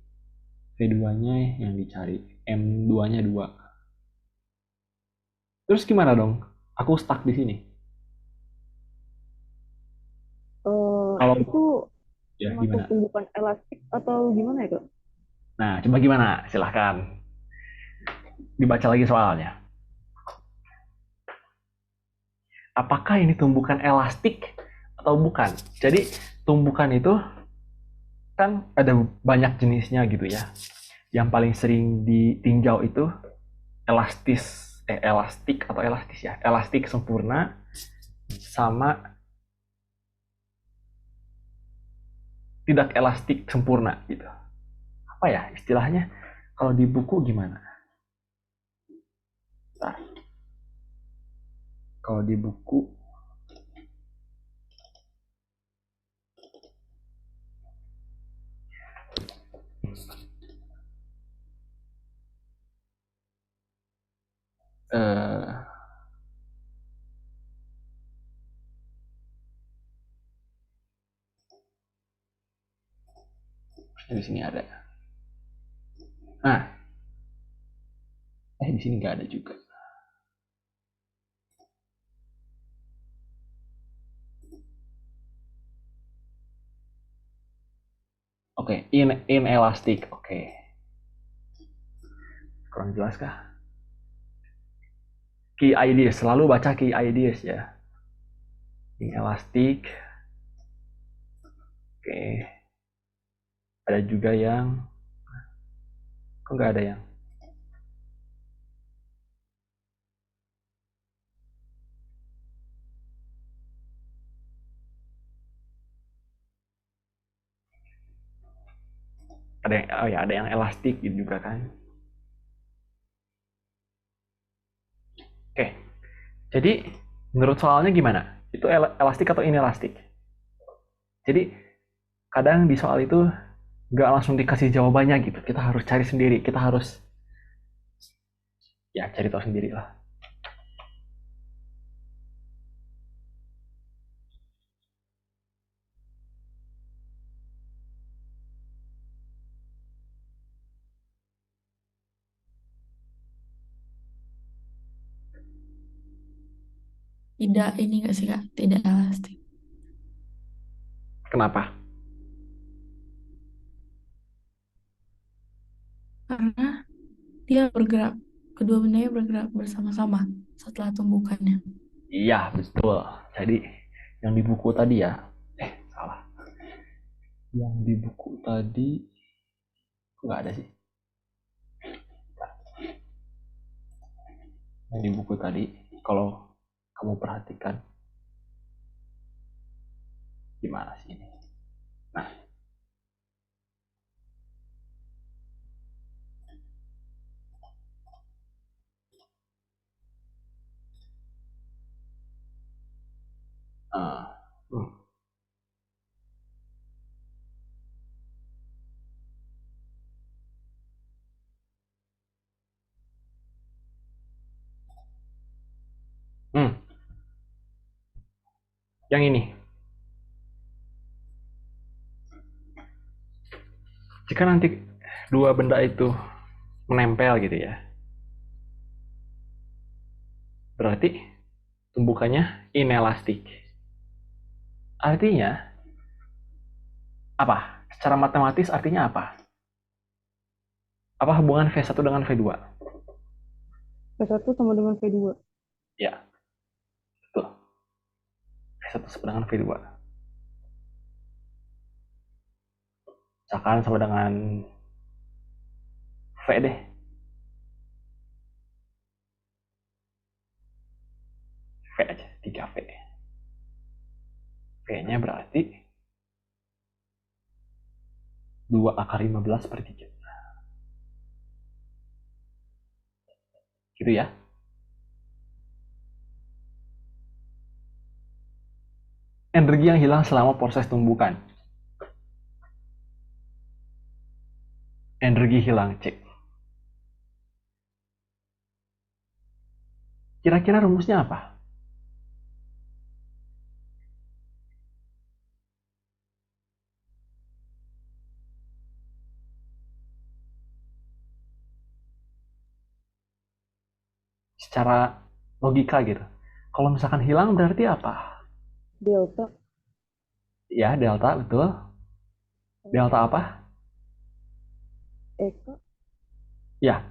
[SPEAKER 1] V2-nya yang dicari, M2-nya 2. Terus gimana dong? Aku stuck di sini. Kalau
[SPEAKER 3] Itu
[SPEAKER 1] ya
[SPEAKER 3] termasuk
[SPEAKER 1] gimana?
[SPEAKER 3] tumbukan elastik atau gimana ya, Kak?
[SPEAKER 1] Nah, coba gimana? Silahkan dibaca lagi soalnya. Apakah ini tumbukan elastik atau bukan? Jadi tumbukan itu kan ada banyak jenisnya gitu ya. Yang paling sering ditinjau itu elastik atau elastis ya. Elastik sempurna sama tidak elastik sempurna gitu. Apa ya istilahnya? Kalau di buku gimana? Nah, kalau di buku eh, di sini ada. Nah, Di sini nggak ada juga. Oke, inelastic. Oke. Kurang jelas kah? Key ideas, selalu baca key ideas ya. Inelastic. Oke. Ada juga yang kok nggak ada yang ada yang oh ya ada yang elastik gitu juga kan. Oke. Jadi menurut soalnya gimana? Itu elastik atau inelastik? Jadi kadang di soal itu nggak langsung dikasih jawabannya gitu. Kita harus cari sendiri. Kita harus ya cari tahu sendiri lah.
[SPEAKER 2] Tidak ini nggak sih Kak? Tidak elastik.
[SPEAKER 1] Kenapa?
[SPEAKER 2] Karena dia bergerak, kedua bendanya bergerak bersama-sama setelah tumbukannya.
[SPEAKER 1] Iya, betul. Jadi yang di buku tadi ya. Salah. Yang di buku tadi kok nggak ada sih? Yang di buku tadi kalau kamu perhatikan gimana sih ini? Nah, ah, hmm, hmm, yang ini. Jika nanti dua benda itu menempel gitu ya, berarti tumbukannya inelastik. Artinya apa? Secara matematis artinya apa? Apa hubungan V1 dengan V2?
[SPEAKER 3] V1 sama dengan V2.
[SPEAKER 1] Ya, betul. V1 sama dengan V2. Misalkan sama dengan V deh. V aja, 3V. V-nya berarti 2 akar 15 per 3. Gitu ya. Energi yang hilang selama proses tumbukan. Energi hilang, cek. Kira-kira rumusnya apa? Secara logika gitu. Kalau misalkan hilang berarti apa?
[SPEAKER 3] Delta.
[SPEAKER 1] Ya, delta, betul. Delta apa?
[SPEAKER 3] Eka.
[SPEAKER 1] Ya,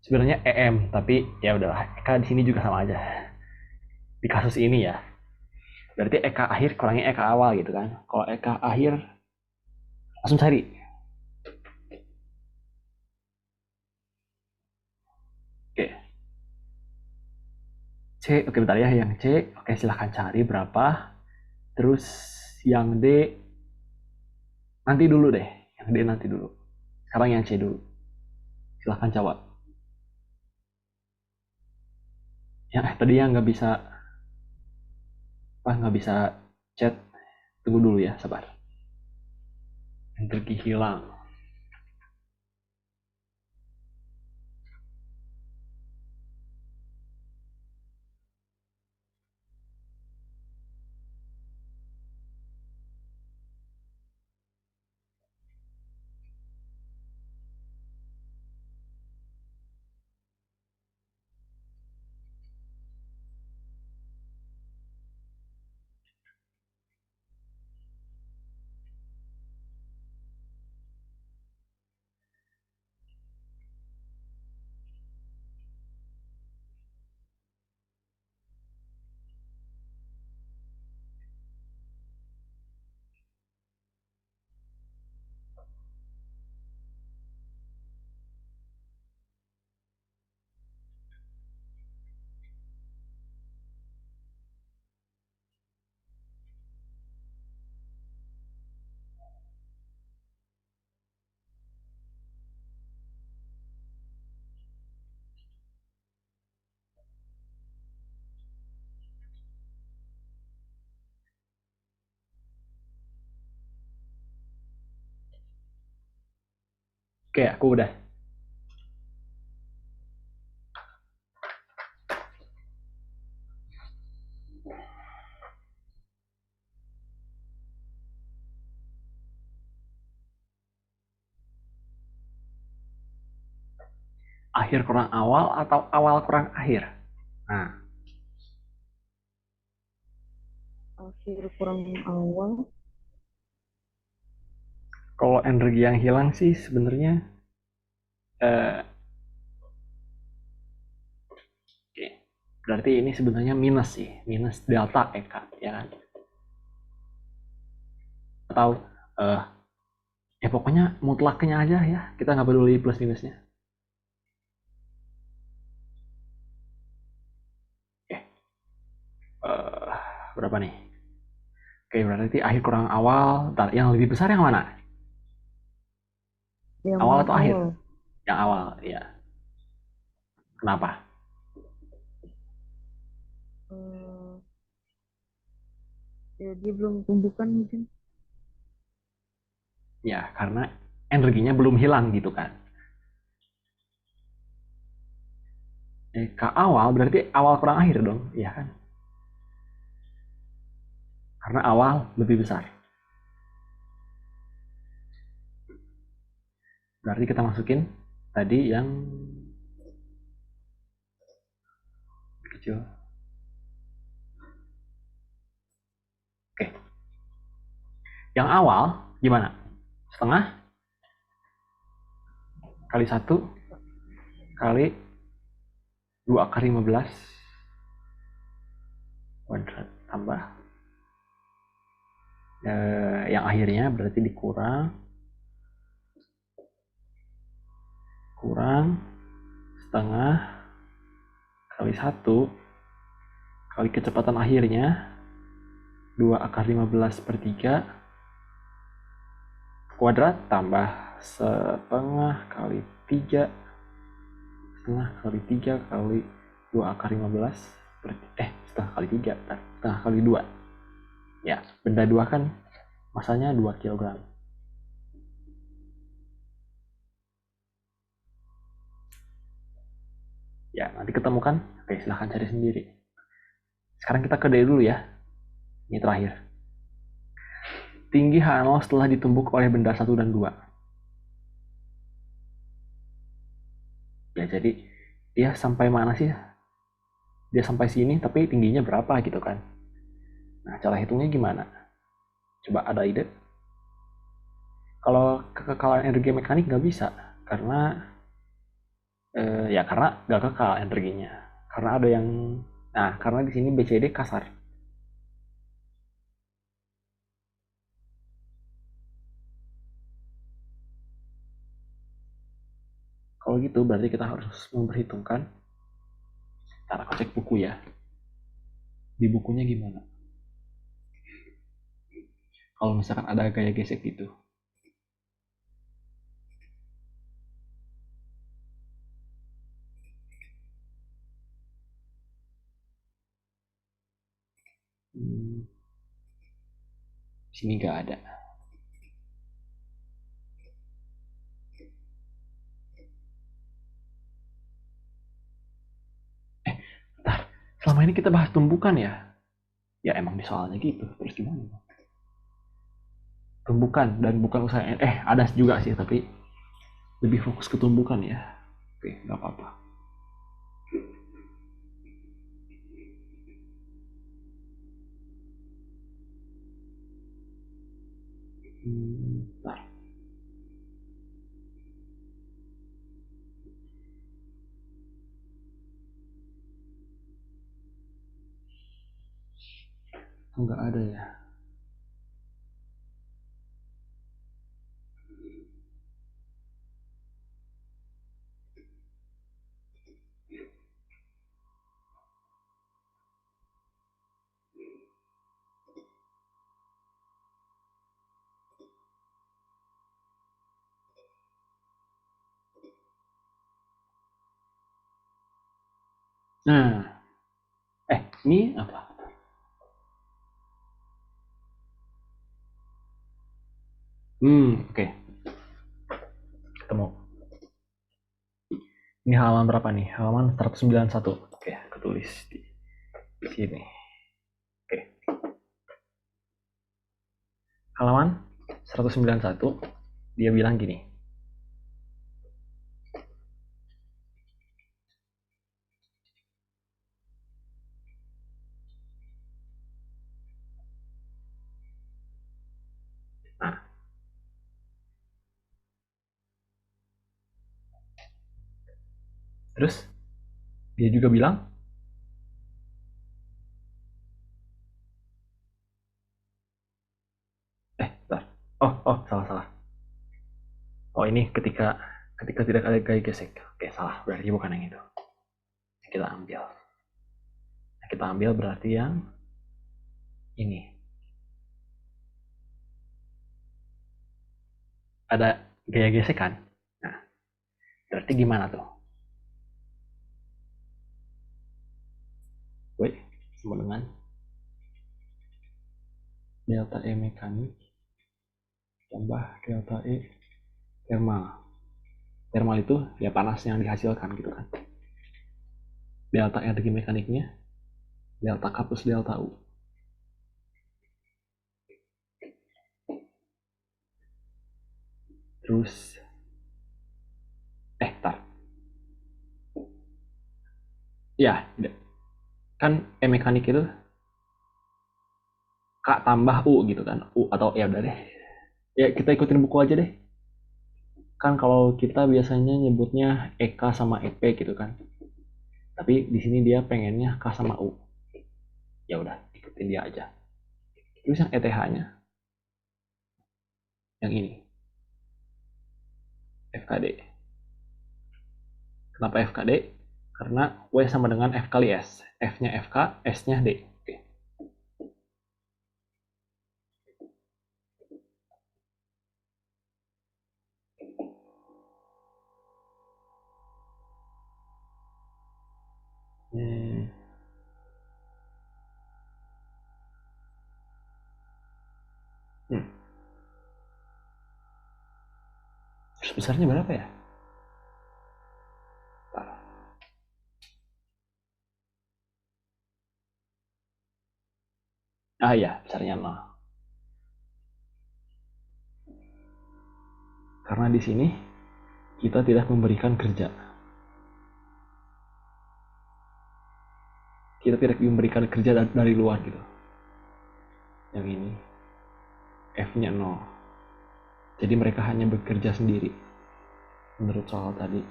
[SPEAKER 1] sebenarnya EM, tapi ya udahlah. Eka di sini juga sama aja. Di kasus ini ya. Berarti Eka akhir kurangi Eka awal gitu kan. Kalau Eka akhir langsung cari. Oke. C, oke bentar ya. Yang C, oke silahkan cari berapa. Terus yang D, nanti dulu deh. Yang D nanti dulu. Sekarang yang C dulu. Silahkan jawab. Yang tadi yang nggak bisa chat. Tunggu dulu ya, sabar. Energi hilang. Oke, aku udah. Akhir kurang awal atau awal kurang akhir? Nah,
[SPEAKER 3] Akhir kurang awal.
[SPEAKER 1] kalau energi yang hilang sih sebenarnya eh, oke. Berarti ini sebenarnya minus sih, minus delta EK, ya kan? Atau eh, ya pokoknya mutlaknya aja ya, kita nggak peduli plus minusnya. Oke, eh, berapa nih? Oke, berarti akhir kurang awal. Ntar, yang lebih besar yang mana?
[SPEAKER 3] Yang
[SPEAKER 1] Awal atau akhir?
[SPEAKER 3] awal.
[SPEAKER 1] Yang awal, ya. Kenapa?
[SPEAKER 3] Eh, ya dia belum tumbuhkan mungkin.
[SPEAKER 1] Ya, karena energinya belum hilang gitu kan. Ke awal berarti awal kurang akhir dong, iya kan? Karena awal lebih besar. Berarti kita masukin tadi yang kecil. Oke. Yang awal gimana? Setengah kali 1 kali 2 akar 15 kuadrat tambah yang akhirnya berarti kurang setengah kali 1 kali kecepatan akhirnya 2 akar 15 per 3 kuadrat tambah setengah kali 3 kali 2 akar 15 setengah kali 3 setengah kali 2 ya, benda 2 kan masanya 2 kg. Ya, nanti ketemu kan? Oke, silahkan cari sendiri. Sekarang kita ke D dulu ya. Ini terakhir. Tinggi H0 setelah ditumbuk oleh benda 1 dan 2. Ya, jadi dia sampai mana sih? Dia sampai sini, tapi tingginya berapa gitu kan? Nah, cara hitungnya gimana? Coba ada ide? Kalau kekekalan energi mekanik nggak bisa, karena ya karena nggak kekal energinya. Karena ada yang, nah karena di sini BCD kasar. Kalau gitu berarti kita harus memperhitungkan. Ntar aku cek buku ya. Di bukunya gimana? Kalau misalkan ada gaya gesek gitu. Hmm, sini nggak ada. Ntar, selama ini kita bahas tumbukan ya. Ya emang di soalnya gitu. Terus gimana? Tumbukan dan bukan usaha. Ada juga sih, tapi lebih fokus ke tumbukan ya. Oke, nggak apa-apa. Ntar. Nggak ada ya. Nah, ini apa? Oke. Ketemu. Ini halaman berapa nih? Halaman 191. Oke, aku tulis di sini. Oke. Halaman 191, dia bilang gini. Nah, terus dia juga bilang, bentar. Salah. Oh, ini ketika tidak ada gaya gesek. Oke, salah. Berarti bukan yang itu. Kita ambil berarti yang ini. Ada gaya gesek kan? Nah, berarti gimana tuh? Wait, sama dengan delta E mekanik tambah delta E thermal. Thermal itu ya panas yang dihasilkan gitu kan. Delta energi mekaniknya delta K plus delta U. Terus tar. Ya, kan E mekanik itu K tambah U gitu kan. U atau ya udah deh. Ya kita ikutin buku aja deh. Kan kalau kita biasanya nyebutnya EK sama EP gitu kan. Tapi di sini dia pengennya K sama U. Ya udah, ikutin dia aja. Terus yang ETH-nya yang ini. FKD. Kenapa FKD? Karena W sama dengan F kali S. F-nya FK, S-nya D. Oke. Terus besarnya berapa ya? Ya, besarnya 0. Karena di sini kita tidak memberikan kerja. Kita tidak memberikan kerja dari luar gitu. Yang ini F-nya 0. Jadi mereka hanya bekerja sendiri. Menurut soal tadi.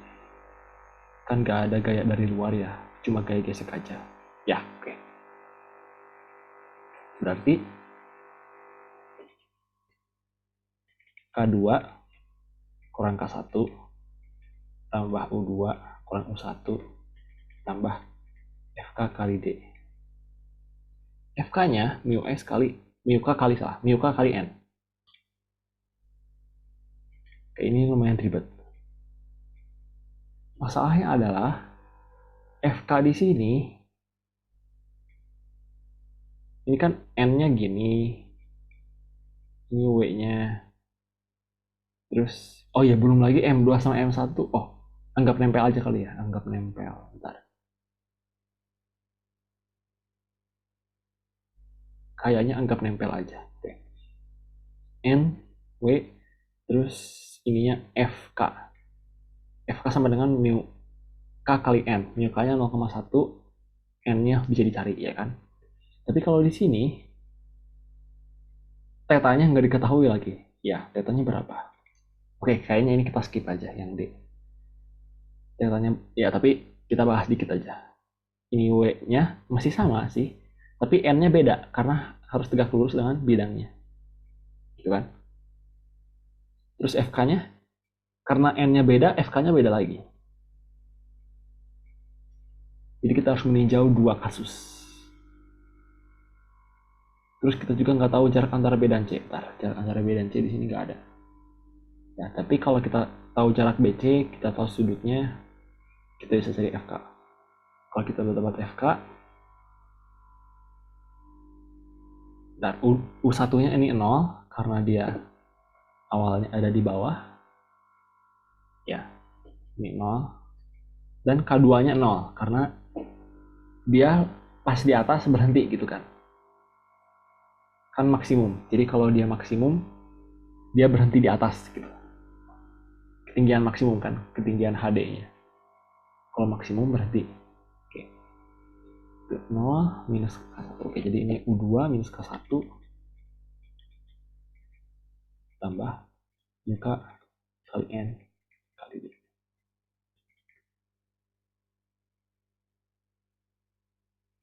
[SPEAKER 1] Kan gak ada gaya dari luar ya. Cuma gaya gesek aja. Ya, oke. Berarti K2 kurang K1 tambah U2 kurang U1 tambah FK kali D. FK-nya mu K kali N. Ini lumayan ribet. Masalahnya adalah FK di sini ini kan N-nya gini. Ini W-nya. Terus ya belum lagi M2 sama M1. Anggap nempel aja kali ya. Anggap nempel. Bentar. Kayaknya anggap nempel aja. Oke. N, W, terus ininya FK. FK sama dengan mu K kali N. Mu K-nya 0,1, N-nya bisa dicari ya kan. Tapi kalau di sini tetanya nggak diketahui lagi. Ya, tetanya berapa? Oke, kayaknya ini kita skip aja yang D. Tetanya ya, tapi kita bahas dikit aja. Ini W-nya masih sama sih, tapi N-nya beda karena harus tegak lurus dengan bidangnya. Gitu kan? Terus FK-nya karena N-nya beda, FK-nya beda lagi. Jadi kita harus meninjau dua kasus. Terus kita juga nggak tahu jarak antara B dan C. Jarak antara B dan C di sini nggak ada. Ya, tapi kalau kita tahu jarak BC, kita tahu sudutnya, kita bisa cari FK. Kalau kita udah dapat FK, dan U1-nya ini 0 karena dia awalnya ada di bawah. Ya, ini 0. dan K2-nya 0 karena dia pas di atas berhenti gitu kan. Kan maksimum. Jadi kalau dia maksimum, dia berhenti di atas gitu. Ketinggian maksimum kan, ketinggian HD-nya. Kalau maksimum berhenti. Oke. 0 minus K1. Oke, jadi ini U2 minus K1 tambah muka kali N kali D.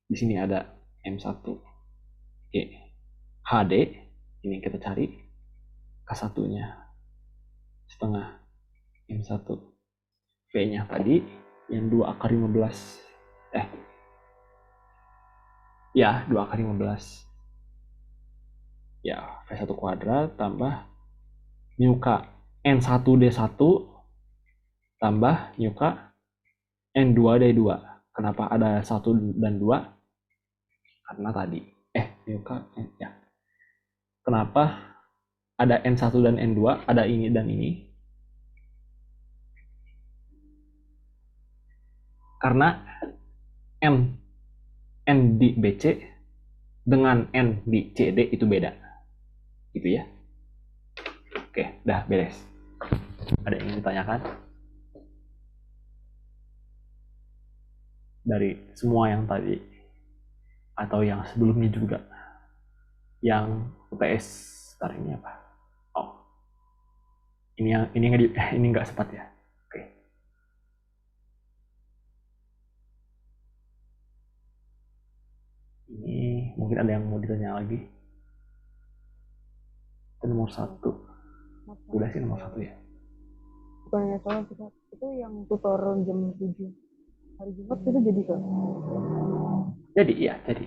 [SPEAKER 1] Di sini ada M1. Oke. HD ini kita cari K1-nya setengah M1. V-nya tadi yang 2 akar 15. Ya, 2 akar 15. Ya, V1 kuadrat tambah muka N1D1 tambah muka N2D2. Kenapa ada 1 dan 2? Karena tadi. Muka ya. Kenapa ada N1 dan N2? Ada ini dan ini. Karena N di BC dengan N di CD itu beda. Gitu ya. Oke, dah beres. Ada yang ingin ditanyakan? Dari semua yang tadi atau yang sebelumnya juga, yang UTS sekarang ini apa? Oh, ini nggak sempat ya. Oke. Ini mungkin ada yang mau ditanya lagi. Itu nomor 1. Udah sih nomor 1 ya.
[SPEAKER 3] Bukannya salah sih Kak. Itu yang tutor jam 7 hari Jumat itu jadi Kak?
[SPEAKER 1] Jadi iya, jadi.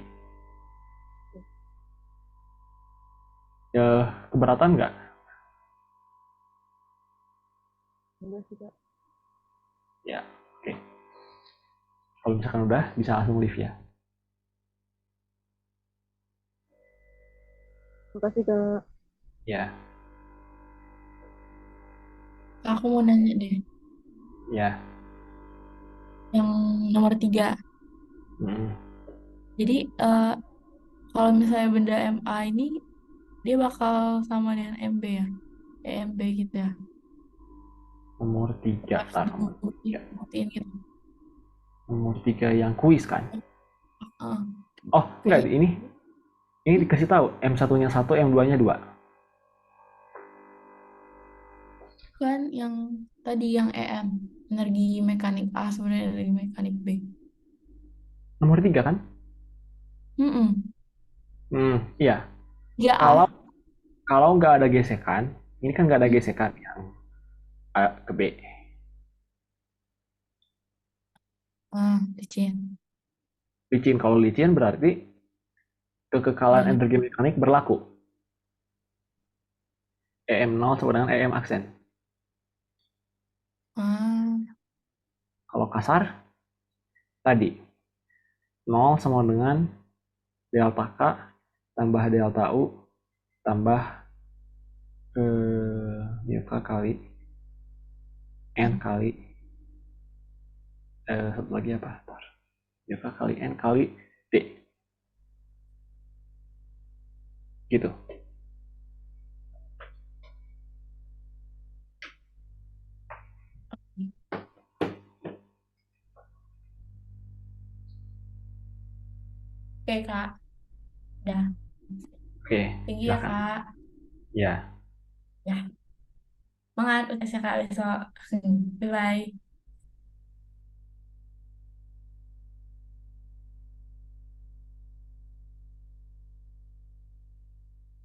[SPEAKER 1] Ya, keberatan nggak?
[SPEAKER 3] Enggak sih Kak.
[SPEAKER 1] Ya, oke. Kalau misalkan udah, bisa langsung live ya.
[SPEAKER 3] Makasih Kak.
[SPEAKER 1] Ya,
[SPEAKER 2] Aku mau nanya deh,
[SPEAKER 1] ya.
[SPEAKER 2] yang nomor 3.
[SPEAKER 1] Hmm.
[SPEAKER 2] Jadi kalau misalnya benda MA ini dia bakal sama dengan MB ya, EMB gitu ya.
[SPEAKER 1] Nomor 3.
[SPEAKER 2] Harus
[SPEAKER 1] Nomor 3.
[SPEAKER 2] dibuktiin gitu.
[SPEAKER 1] Nomor 3 yang kuis kan?
[SPEAKER 2] Heeh.
[SPEAKER 1] Oh, enggak,
[SPEAKER 2] Kayak
[SPEAKER 1] ini dikasih tahu M1-nya 1, M2-nya 2.
[SPEAKER 2] kan yang tadi yang EM, energi mekanik A sebenarnya energi mekanik B.
[SPEAKER 1] Nomor 3 kan?
[SPEAKER 2] Mm-mm.
[SPEAKER 1] Iya.
[SPEAKER 2] Ya
[SPEAKER 1] Kalau
[SPEAKER 2] A.
[SPEAKER 1] kalau nggak ada gesekan, ini kan nggak ada
[SPEAKER 2] Hmm.
[SPEAKER 1] gesekan yang A ke B.
[SPEAKER 2] Licin.
[SPEAKER 1] Licin, kalau licin berarti kekekalan
[SPEAKER 2] Banyak.
[SPEAKER 1] energi mekanik berlaku. EM0 sama dengan EM aksen.
[SPEAKER 2] Ah,
[SPEAKER 1] Kalau kasar, tadi 0 sama dengan delta K tambah delta U tambah mu K kali N kali satu lagi apa? Mu K kali N kali D. Gitu.
[SPEAKER 2] oke Kak. Dah.
[SPEAKER 1] Oke,
[SPEAKER 2] Thank you ya
[SPEAKER 1] silahkan.
[SPEAKER 2] Kak.
[SPEAKER 1] Ya.
[SPEAKER 2] Ya. Semangat UTS ya Kak besok. Bye-bye.